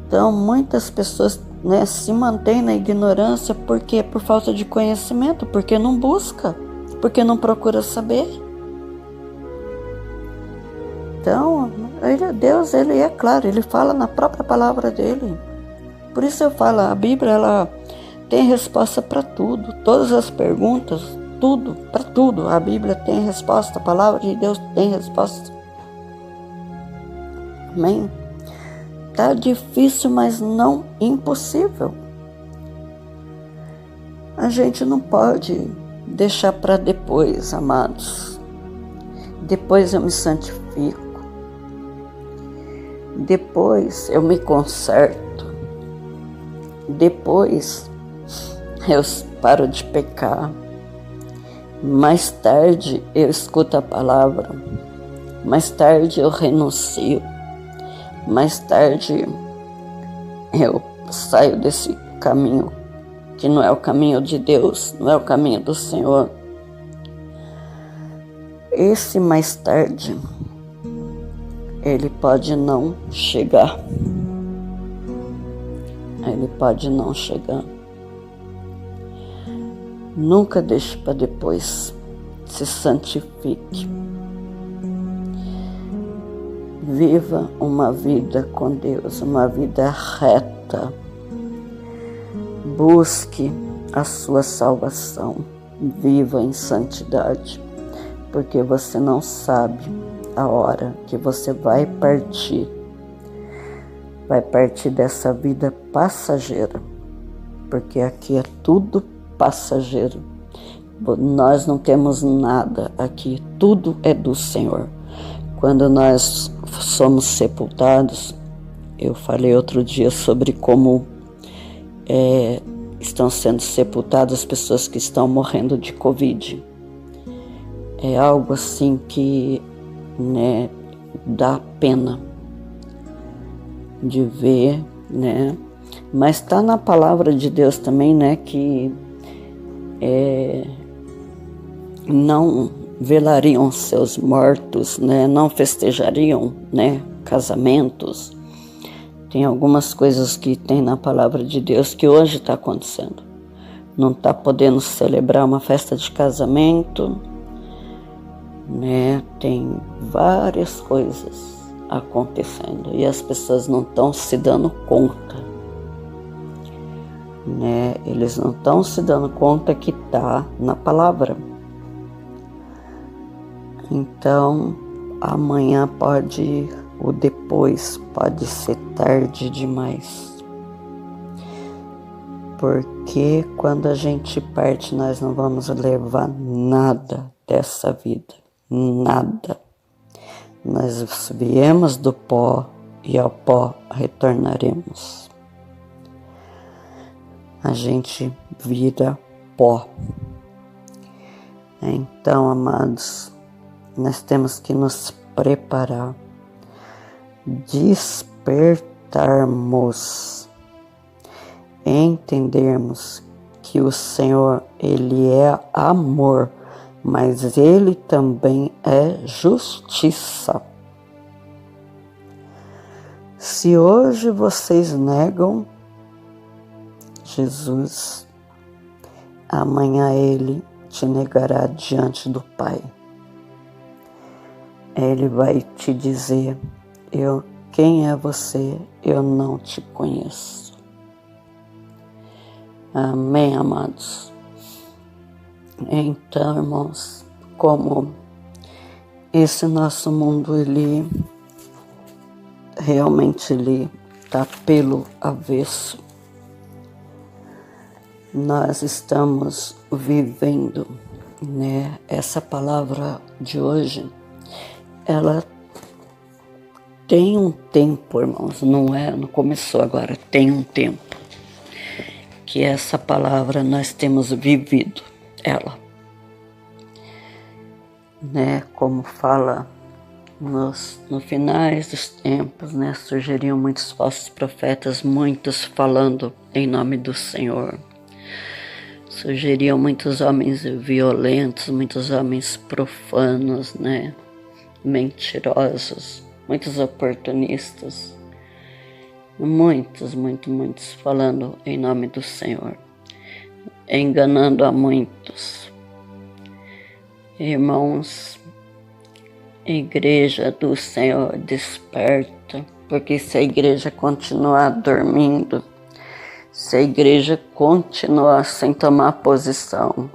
Então, muitas pessoas se mantêm na ignorância porque por falta de conhecimento, porque não busca, porque não procura saber. Então, Deus, ele é claro, ele fala na própria palavra dele. Por isso eu falo, a Bíblia, ela tem resposta para tudo, todas as perguntas, tudo, para tudo. A Bíblia tem resposta, a palavra de Deus tem resposta. Amém? Tá difícil, mas não impossível. A gente não pode deixar para depois, amados. depois eu me santifico, depois eu me conserto, depois eu paro de pecar, mais tarde eu escuto a palavra, mais tarde eu renuncio, mais tarde eu saio desse caminho que não é o caminho de Deus, não é o caminho do Senhor. Esse mais tarde, ele pode não chegar. Ele pode não chegar. Nunca deixe para depois. Se santifique. Viva uma vida com Deus, uma vida reta. Busque a sua salvação. Viva em santidade, porque você não sabe a hora que você vai partir. Vai partir dessa vida passageira, porque aqui é tudo passageiro. Nós não temos nada aqui, tudo é do Senhor. Quando nós somos sepultados, eu falei outro dia sobre como estão sendo sepultadas as pessoas que estão morrendo de Covid. É algo assim que, né, dá pena de ver, né? Mas está na palavra de Deus também, né, que não velariam seus mortos, né? Não festejariam, né, casamentos. Tem algumas coisas que tem na palavra de Deus que hoje está acontecendo. Não está podendo celebrar uma festa de casamento, né? Tem várias coisas acontecendo e as pessoas não estão se dando conta, né? Eles não estão se dando conta que está na palavra. Então, amanhã ou depois pode ser tarde demais. Porque quando a gente parte, nós não vamos levar nada dessa vida. Nada. Nós viemos do pó e ao pó retornaremos. A gente vira pó. Então, amados, nós temos que nos preparar, despertarmos, entendermos que o Senhor, Ele é amor, mas Ele também é justiça. Se hoje vocês negam Jesus, amanhã Ele te negará diante do Pai. Ele vai te dizer: quem é você? Eu não te conheço. Amém, amados? Então, irmãos, como esse nosso mundo, ele realmente está pelo avesso, nós estamos vivendo, né? Essa palavra de hoje, ela tem um tempo, irmãos, não começou agora, tem um tempo que essa palavra nós temos vivido ela, né? Como fala no finais dos tempos, né? Surgiriam muitos falsos profetas, muitos falando em nome do Senhor. Surgiriam muitos homens violentos, muitos homens profanos, né? Mentirosos, muitos oportunistas, muitos falando em nome do Senhor, enganando a muitos. Irmãos, igreja do Senhor, desperta, porque se a igreja continuar dormindo, se a igreja continuar sem tomar posição,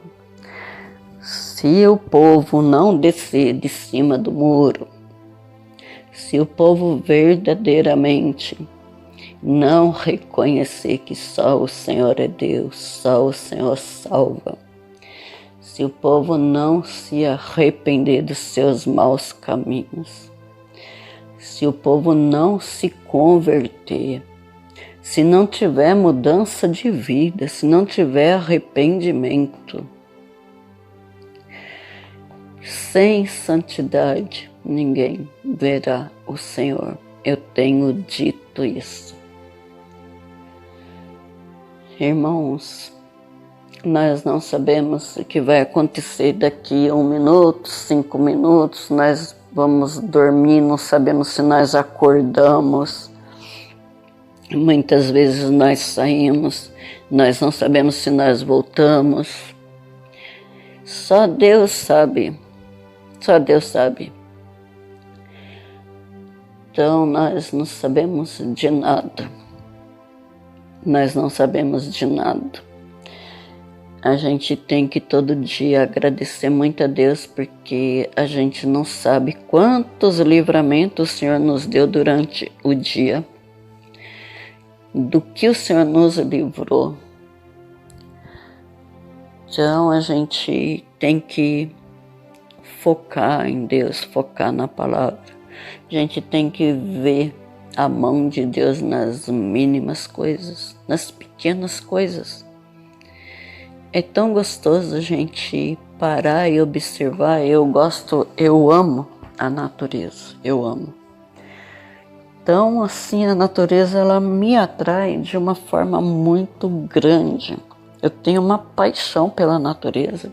se o povo não descer de cima do muro, se o povo verdadeiramente não reconhecer que só o Senhor é Deus, só o Senhor salva, se o povo não se arrepender dos seus maus caminhos, se o povo não se converter, se não tiver mudança de vida, se não tiver arrependimento, sem santidade ninguém verá o Senhor. Eu tenho dito isso. Irmãos, nós não sabemos o que vai acontecer daqui a 1 minuto, 5 minutos, nós vamos dormir, não sabemos se nós acordamos. Muitas vezes nós saímos, nós não sabemos se nós voltamos. Só Deus sabe, só Deus sabe. Então nós não sabemos de nada, nós não sabemos de nada. A gente tem que todo dia agradecer muito a Deus, porque a gente não sabe quantos livramentos o Senhor nos deu durante o dia, do que o Senhor nos livrou. Então a gente tem que focar em Deus, focar na palavra. A gente tem que ver a mão de Deus nas mínimas coisas, nas pequenas coisas. É tão gostoso a gente parar e observar. Eu amo a natureza, eu amo. Então, assim, a natureza, ela me atrai de uma forma muito grande. Eu tenho uma paixão pela natureza,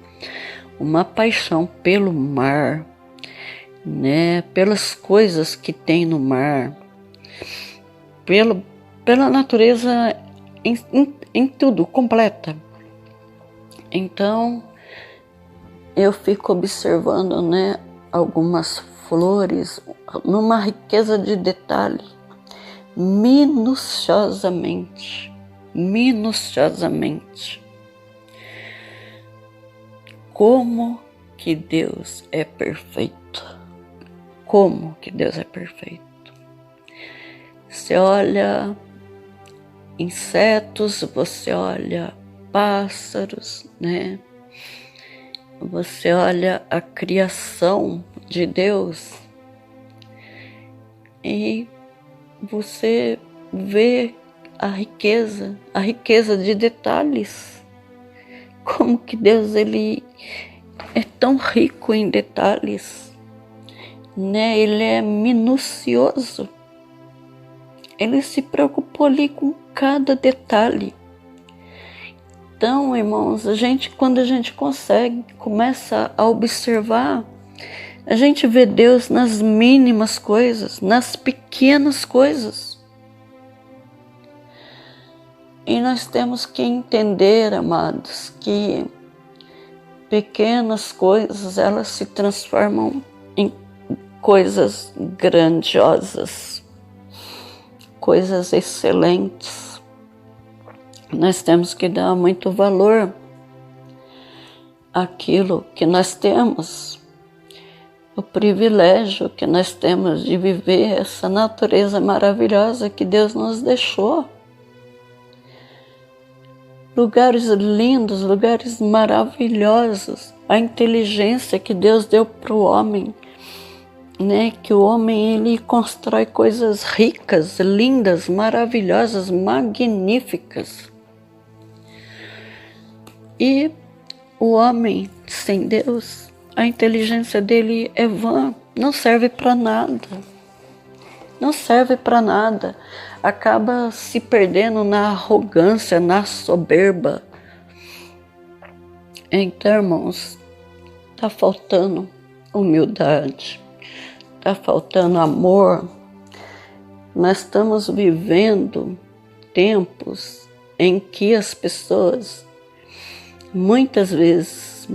uma paixão pelo mar, né? Pelas coisas que tem no mar, pela natureza em tudo, completa. Então, eu fico observando, né, algumas flores numa riqueza de detalhe, minuciosamente. Como que Deus é perfeito. Como que Deus é perfeito. Você olha insetos, você olha pássaros, né? Você olha a criação de Deus e você vê a riqueza de detalhes. Como que Deus, ele é tão rico em detalhes, né? Ele é minucioso. Ele se preocupou ali com cada detalhe. Então, irmãos, quando a gente começa a observar, a gente vê Deus nas mínimas coisas, nas pequenas coisas. E nós temos que entender, amados, que pequenas coisas, elas se transformam em coisas grandiosas, coisas excelentes. Nós temos que dar muito valor àquilo que nós temos, o privilégio que nós temos de viver essa natureza maravilhosa que Deus nos deixou. Lugares lindos, lugares maravilhosos, a inteligência que Deus deu para o homem, né? Que o homem, ele constrói coisas ricas, lindas, maravilhosas, magníficas. E o homem sem Deus, a inteligência dele é vã, não serve para nada. Não serve para nada. Acaba se perdendo na arrogância, na soberba. Então, irmãos, está faltando humildade, está faltando amor. Nós estamos vivendo tempos em que as pessoas, muitas vezes,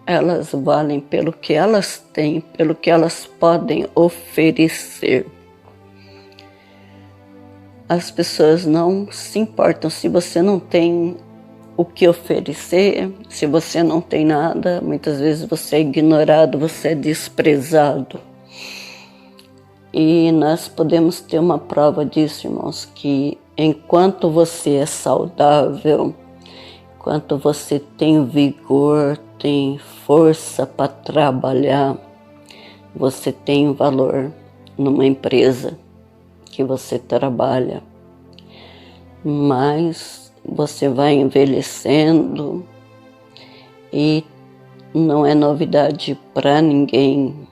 elas valem pelo que elas têm, pelo que elas podem oferecer. As pessoas não se importam se você não tem o que oferecer, se você não tem nada. Muitas vezes você é ignorado, você é desprezado. E nós podemos ter uma prova disso, irmãos, que enquanto você é saudável, quanto você tem vigor, tem força para trabalhar, você tem valor numa empresa que você trabalha. Mas você vai envelhecendo e não é novidade para ninguém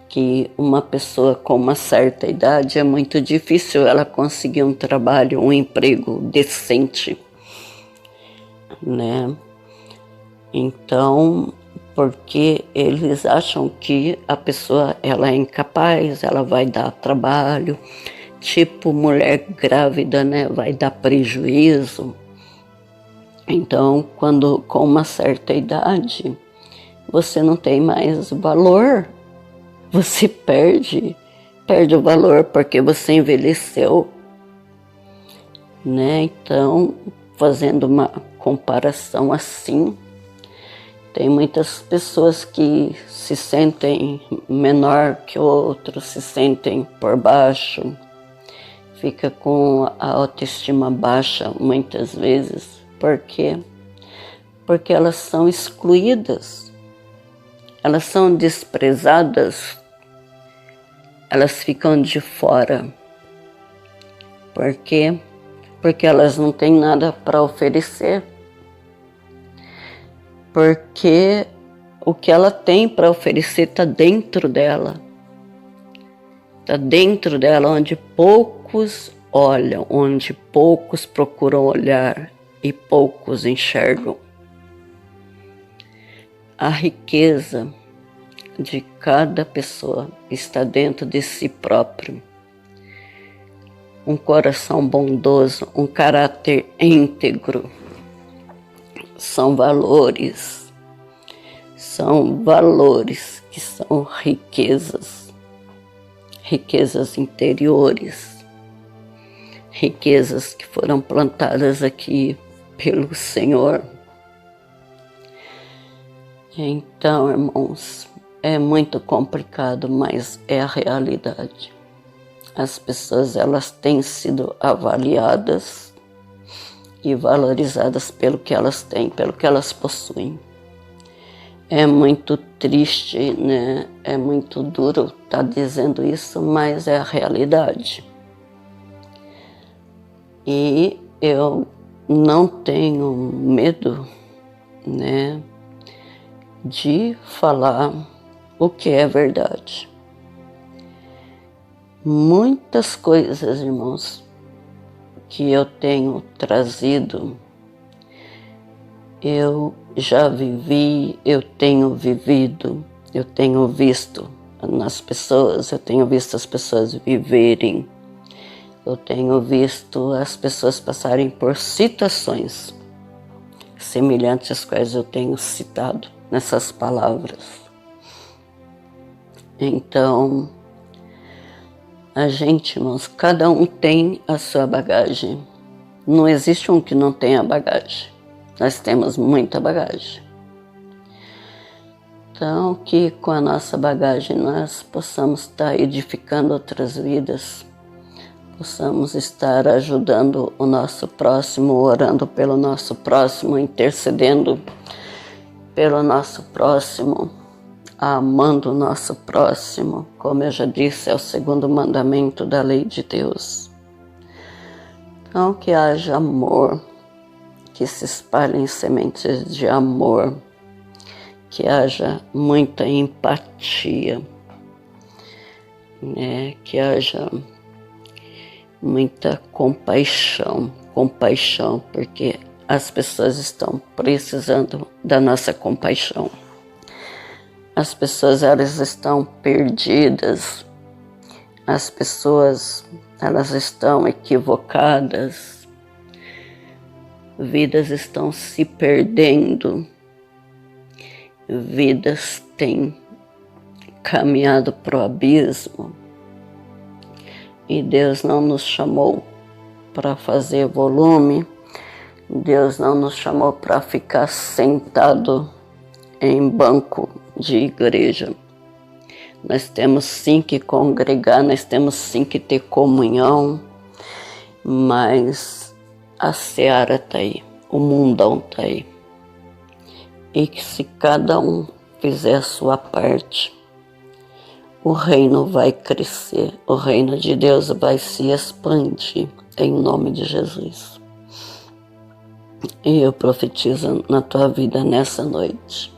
que uma pessoa com uma certa idade é muito difícil ela conseguir um trabalho, um emprego decente, né? Então, porque eles acham que a pessoa ela é incapaz, ela vai dar trabalho, tipo mulher grávida, né? Vai dar prejuízo. Então, quando com uma certa idade você não tem mais valor, você perde o valor porque você envelheceu, né? Então, fazendo uma comparação assim, tem muitas pessoas que se sentem menor que outros, se sentem por baixo, fica com a autoestima baixa muitas vezes. Por quê? Porque elas são excluídas, elas são desprezadas, elas ficam de fora. Por quê? Porque elas não têm nada para oferecer. Porque o que ela tem para oferecer está dentro dela. Está dentro dela, onde poucos olham, onde poucos procuram olhar e poucos enxergam. A riqueza de cada pessoa está dentro de si próprio. Um coração bondoso, um caráter íntegro, são valores que são riquezas interiores, riquezas que foram plantadas aqui pelo Senhor. Então, irmãos, é muito complicado, mas é a realidade. As pessoas, elas têm sido avaliadas e valorizadas pelo que elas têm, pelo que elas possuem. É muito triste, né? É muito duro estar dizendo isso, mas é a realidade. E eu não tenho medo, né, de falar o que é verdade. Muitas coisas, irmãos, que eu tenho trazido, eu já vivi, eu tenho vivido, eu tenho visto nas pessoas, eu tenho visto as pessoas viverem, eu tenho visto as pessoas passarem por situações semelhantes às quais eu tenho citado nessas palavras. Então, a gente, irmãos, cada um tem a sua bagagem. Não existe um que não tenha bagagem. Nós temos muita bagagem. Então, que com a nossa bagagem nós possamos estar edificando outras vidas, possamos estar ajudando o nosso próximo, orando pelo nosso próximo, intercedendo pelo nosso próximo, amando o nosso próximo, como eu já disse, é o segundo mandamento da lei de Deus. Então, que haja amor, que se espalhem sementes de amor, que haja muita empatia, né? Que haja muita compaixão, porque as pessoas estão precisando da nossa compaixão. As pessoas, elas estão perdidas, as pessoas, elas estão equivocadas, vidas estão se perdendo, vidas têm caminhado para o abismo, e Deus não nos chamou para fazer volume, Deus não nos chamou para ficar sentado em banco de igreja. Nós temos sim que congregar, nós temos sim que ter comunhão, mas a seara está aí, o mundão está aí. e que se cada um fizer a sua parte, o reino vai crescer, o reino de Deus vai se expandir em nome de Jesus. E eu profetizo na tua vida nessa noite.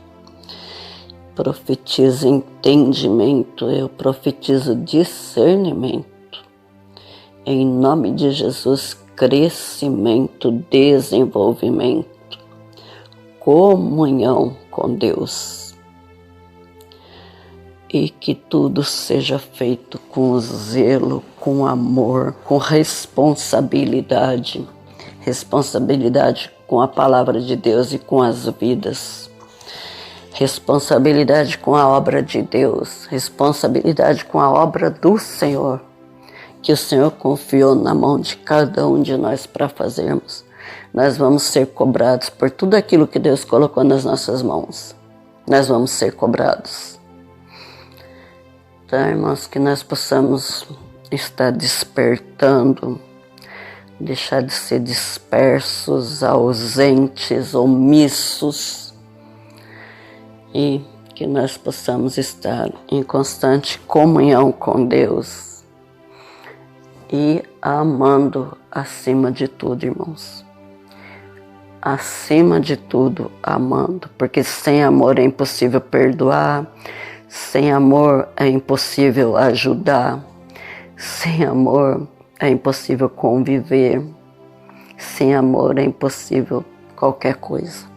Profetizo entendimento, eu profetizo discernimento. Em nome de Jesus, crescimento, desenvolvimento, comunhão com Deus. E que tudo seja feito com zelo, com amor, com responsabilidade. Responsabilidade com a palavra de Deus e com as vidas. Responsabilidade com a obra de Deus. Responsabilidade com a obra do Senhor. Que o Senhor confiou na mão de cada um de nós para fazermos. Nós vamos ser cobrados por tudo aquilo que Deus colocou nas nossas mãos. Nós vamos ser cobrados. Então, irmãos, que nós possamos estar despertando, deixar de ser dispersos, ausentes, omissos, e que nós possamos estar em constante comunhão com Deus e amando acima de tudo, irmãos. Acima de tudo, amando, porque sem amor é impossível perdoar, sem amor é impossível ajudar, sem amor é impossível conviver, sem amor é impossível qualquer coisa.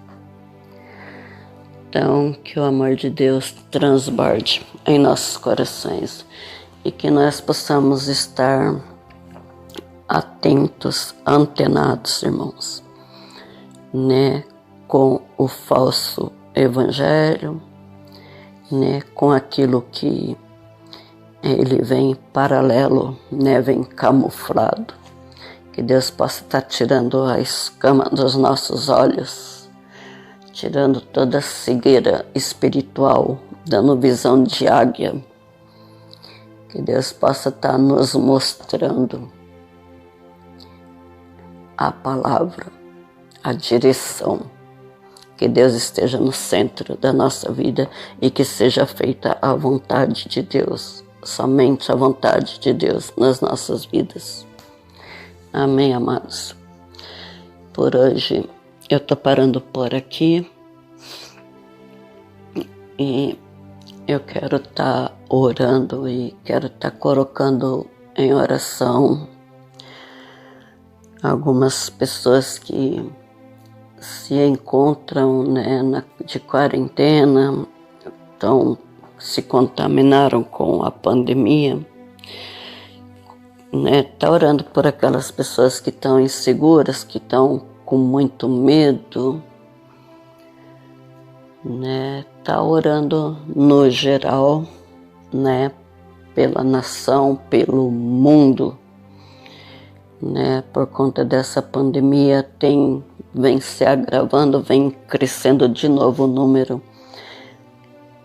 Então, que o amor de Deus transborde em nossos corações e que nós possamos estar atentos, antenados, irmãos, né, com o falso evangelho, né, com aquilo que ele vem paralelo, né, vem camuflado. Que Deus possa estar tirando a escama dos nossos olhos, tirando toda a cegueira espiritual, dando visão de águia. Que Deus possa estar nos mostrando a palavra, a direção. Que Deus esteja no centro da nossa vida e que seja feita a vontade de Deus, somente a vontade de Deus nas nossas vidas. Amém, amados? Por hoje eu estou parando por aqui e eu quero estar orando e quero estar colocando em oração algumas pessoas que se encontram, né, de quarentena, se contaminaram com a pandemia, né? Tá orando por aquelas pessoas que estão inseguras, que estão com muito medo, né? Tá orando no geral, né, pela nação, pelo mundo, né? Por conta dessa pandemia vem se agravando, vem crescendo de novo o número,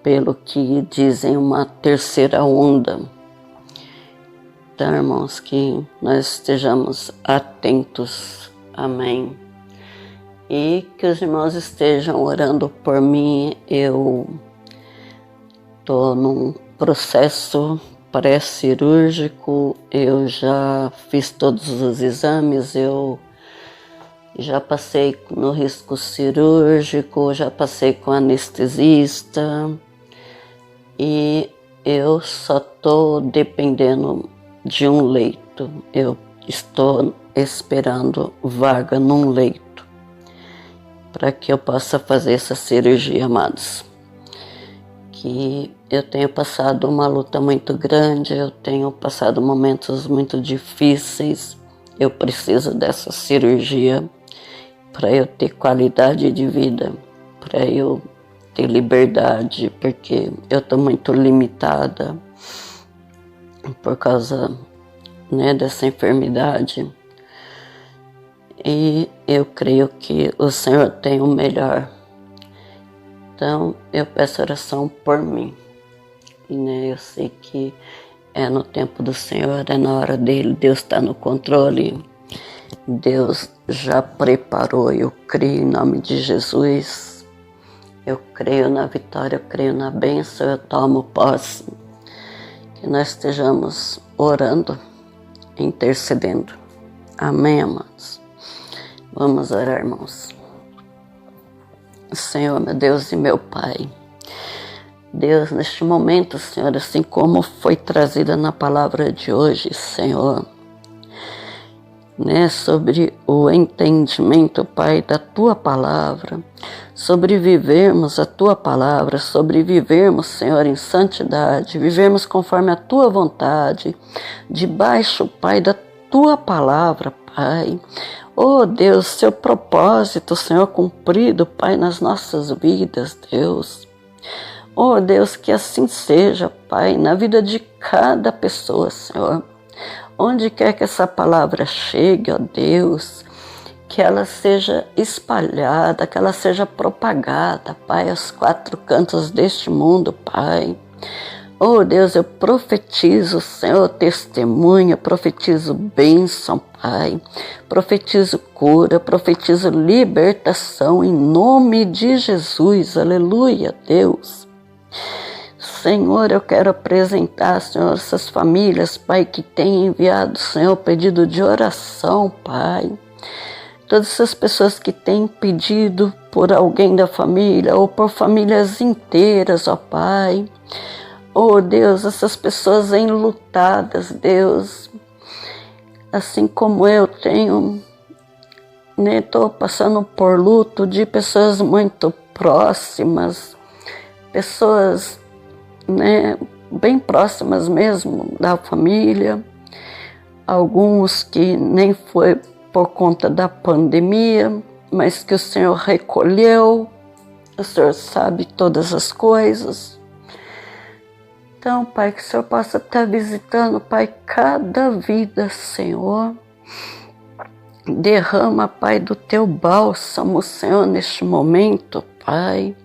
pelo que dizem uma terceira onda. Então, irmãos, que nós estejamos atentos, amém? E que os irmãos estejam orando por mim. Eu estou num processo pré-cirúrgico, eu já fiz todos os exames, eu já passei no risco cirúrgico, já passei com anestesista e eu só estou dependendo de um leito. Eu estou esperando vaga num leito para que eu possa fazer essa cirurgia, amados. Que eu tenho passado uma luta muito grande, eu tenho passado momentos muito difíceis. Eu preciso dessa cirurgia para eu ter qualidade de vida, para eu ter liberdade, porque eu estou muito limitada por causa, né, dessa enfermidade. E eu creio que o Senhor tem o melhor. Então eu peço oração por mim. E, né, eu sei que é no tempo do Senhor, é na hora dele, Deus está no controle. Deus já preparou, eu creio em nome de Jesus. eu creio na vitória, eu creio na bênção, eu tomo posse. Que nós estejamos orando, intercedendo. Amém, amados? Vamos orar, irmãos. Senhor, meu Deus e meu Pai, Deus, neste momento, Senhor, assim como foi trazida na palavra de hoje, Senhor, sobre o entendimento, Pai, da Tua palavra, sobre vivermos a Tua palavra, sobre vivermos, Senhor, em santidade, vivermos conforme a Tua vontade, debaixo, Pai, da Tua palavra, Pai. Oh, Deus, Seu propósito, Senhor, cumprido, Pai, nas nossas vidas, Deus. Oh, Deus, que assim seja, Pai, na vida de cada pessoa, Senhor. Onde quer que essa palavra chegue, ó Deus, que ela seja espalhada, que ela seja propagada, Pai, aos quatro cantos deste mundo, Pai. Oh Deus, eu profetizo, Senhor, testemunha, profetizo bênção, Pai. Profetizo cura, profetizo libertação em nome de Jesus. Aleluia, Deus. Senhor, eu quero apresentar, Senhor, essas famílias, Pai, que têm enviado, Senhor, pedido de oração, Pai. Todas essas pessoas que têm pedido por alguém da família ou por famílias inteiras, ó Pai. Oh Deus, essas pessoas enlutadas, Deus, assim como eu tenho, estou passando por luto de pessoas muito próximas, pessoas, bem próximas mesmo da família, alguns que nem foi por conta da pandemia, mas que o Senhor recolheu, o Senhor sabe todas as coisas. Então, Pai, que o Senhor possa estar visitando, Pai, cada vida, Senhor. Derrama, Pai, do Teu bálsamo, Senhor, neste momento, Pai.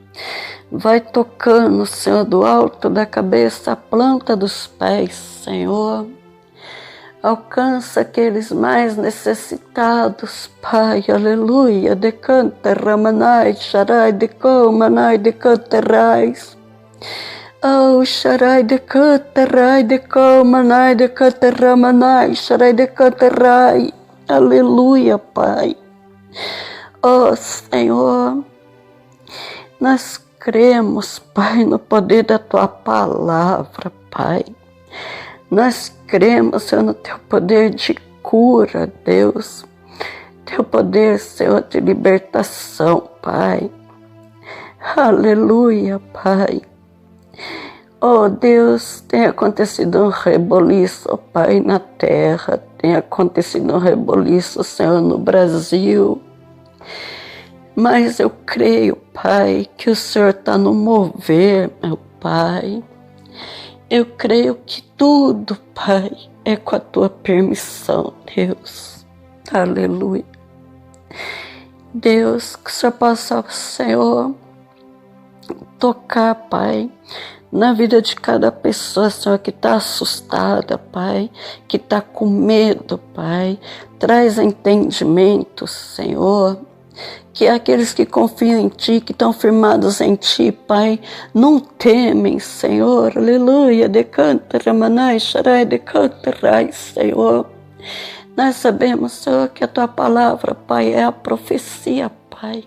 Vai tocando, Senhor, do alto da cabeça à planta dos pés, Senhor. Alcança aqueles mais necessitados, Pai, aleluia. Decanta, ramanai, charai, decomanai, decanterais. Oh, charai, decanterai, decomanai, decanteраmanai, charai, decanterai. Aleluia, Pai. Oh, Senhor, nós cremos, Pai, no poder da Tua palavra, Pai. Nós cremos, Senhor, no Teu poder de cura, Deus. Teu poder, Senhor, de libertação, Pai. Aleluia, Pai. Oh, Deus, tem acontecido um reboliço, Pai, na terra. Tem acontecido um reboliço, Senhor, no Brasil. Mas eu creio, Pai, que o Senhor está no mover, meu Pai. Eu creio que tudo, Pai, é com a Tua permissão, Deus. Aleluia. Deus, que o Senhor possa, Senhor, tocar, Pai, na vida de cada pessoa, Senhor, que está assustada, Pai, que está com medo, Pai. Traz entendimento, Senhor. Que aqueles que confiam em Ti, que estão firmados em Ti, Pai, não temem, Senhor, aleluia, decanta, ramanai, charai, decanta, rai, Senhor. Nós sabemos, Senhor, que a Tua palavra, Pai, é a profecia, Pai.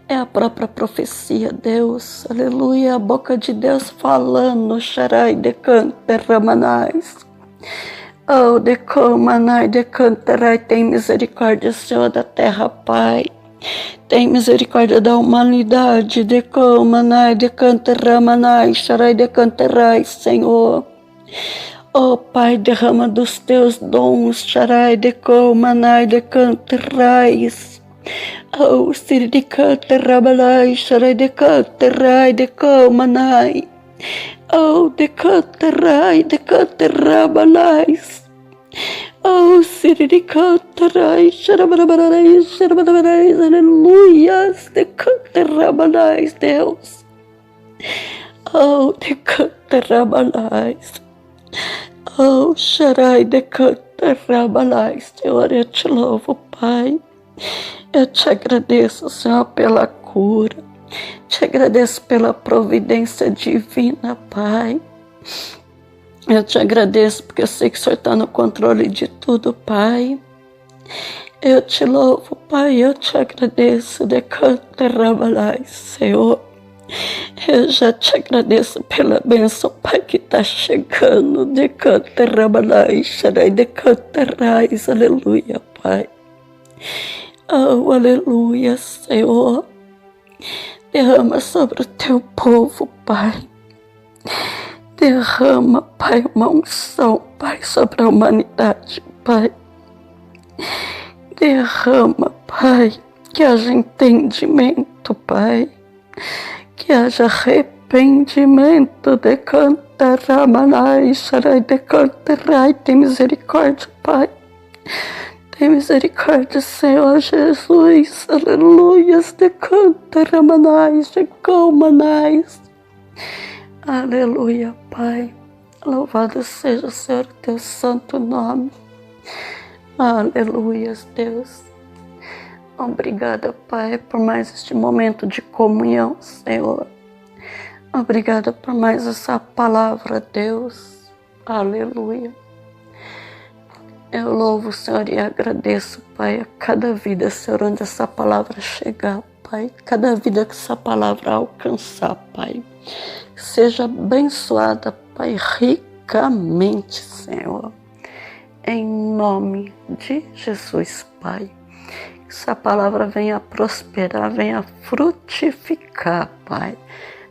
É a própria profecia, Deus, aleluia, a boca de Deus falando, charai, decanta, ramanais. Oh, decomanai, decantarai, tem misericórdia, Senhor, da terra, Pai. Tem misericórdia da humanidade, decomanai, decantaramanai, charai, decantarai, Senhor. Oh, Pai, derrama dos Teus dons, charai, decomanai, decantarais. Oh, Siri, decantaramanai, charai, decantarai, decomanai. Oh, decantarai, decantaramanais. Oh, siriricantarai, xarabarabarai, xarabarabarais, aleluias, decantaramanais, Deus. Oh, decantaramanais. Oh, xarai, decantaramanais, Senhor, eu te louvo, Pai. Eu te agradeço, Senhor, pela cura. Te agradeço pela providência divina, Pai. Eu te agradeço porque eu sei que o Senhor está no controle de tudo, Pai. Eu te louvo, Pai, eu te agradeço. Decanta Rabalai, Senhor. Eu já te agradeço pela bênção, Pai, que está chegando. Decanta Rabalai, Sharai, decanta Rais, aleluia, Pai. Oh, aleluia, Senhor. Derrama sobre o teu povo, Pai. Derrama, Pai, uma unção, Pai, sobre a humanidade, Pai. Derrama, Pai, que haja entendimento, Pai. Que haja arrependimento. Decanta Ramanai, Sharai, decanta Rai. Tem misericórdia, Pai. Tem misericórdia, Senhor Jesus. Aleluias. Decanta Ramanai, chegou Manais. Aleluia, Pai. Louvado seja o Senhor, teu santo nome. Aleluias, Deus. Obrigada, Pai, por mais este momento de comunhão, Senhor. Obrigada por mais essa palavra, Deus. Aleluia. Eu louvo o Senhor e agradeço, Pai, a cada vida, Senhor, onde essa palavra chegar, Pai. Cada vida que essa palavra alcançar, Pai. Seja abençoada, Pai, ricamente, Senhor. Em nome de Jesus, Pai. Que essa palavra venha prosperar, venha frutificar, Pai.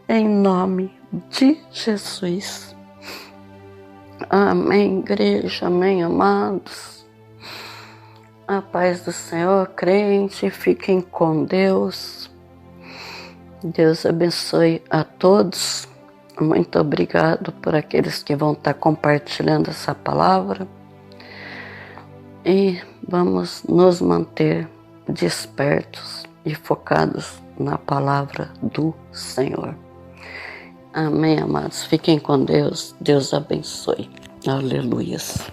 Em nome de Jesus. Amém, igreja, amém, amados. A paz do Senhor, crente, fiquem com Deus. Deus abençoe a todos. Muito obrigado por aqueles que vão estar compartilhando essa palavra. E vamos nos manter despertos e focados na palavra do Senhor. Amém, amados. Fiquem com Deus. Deus abençoe. Aleluias.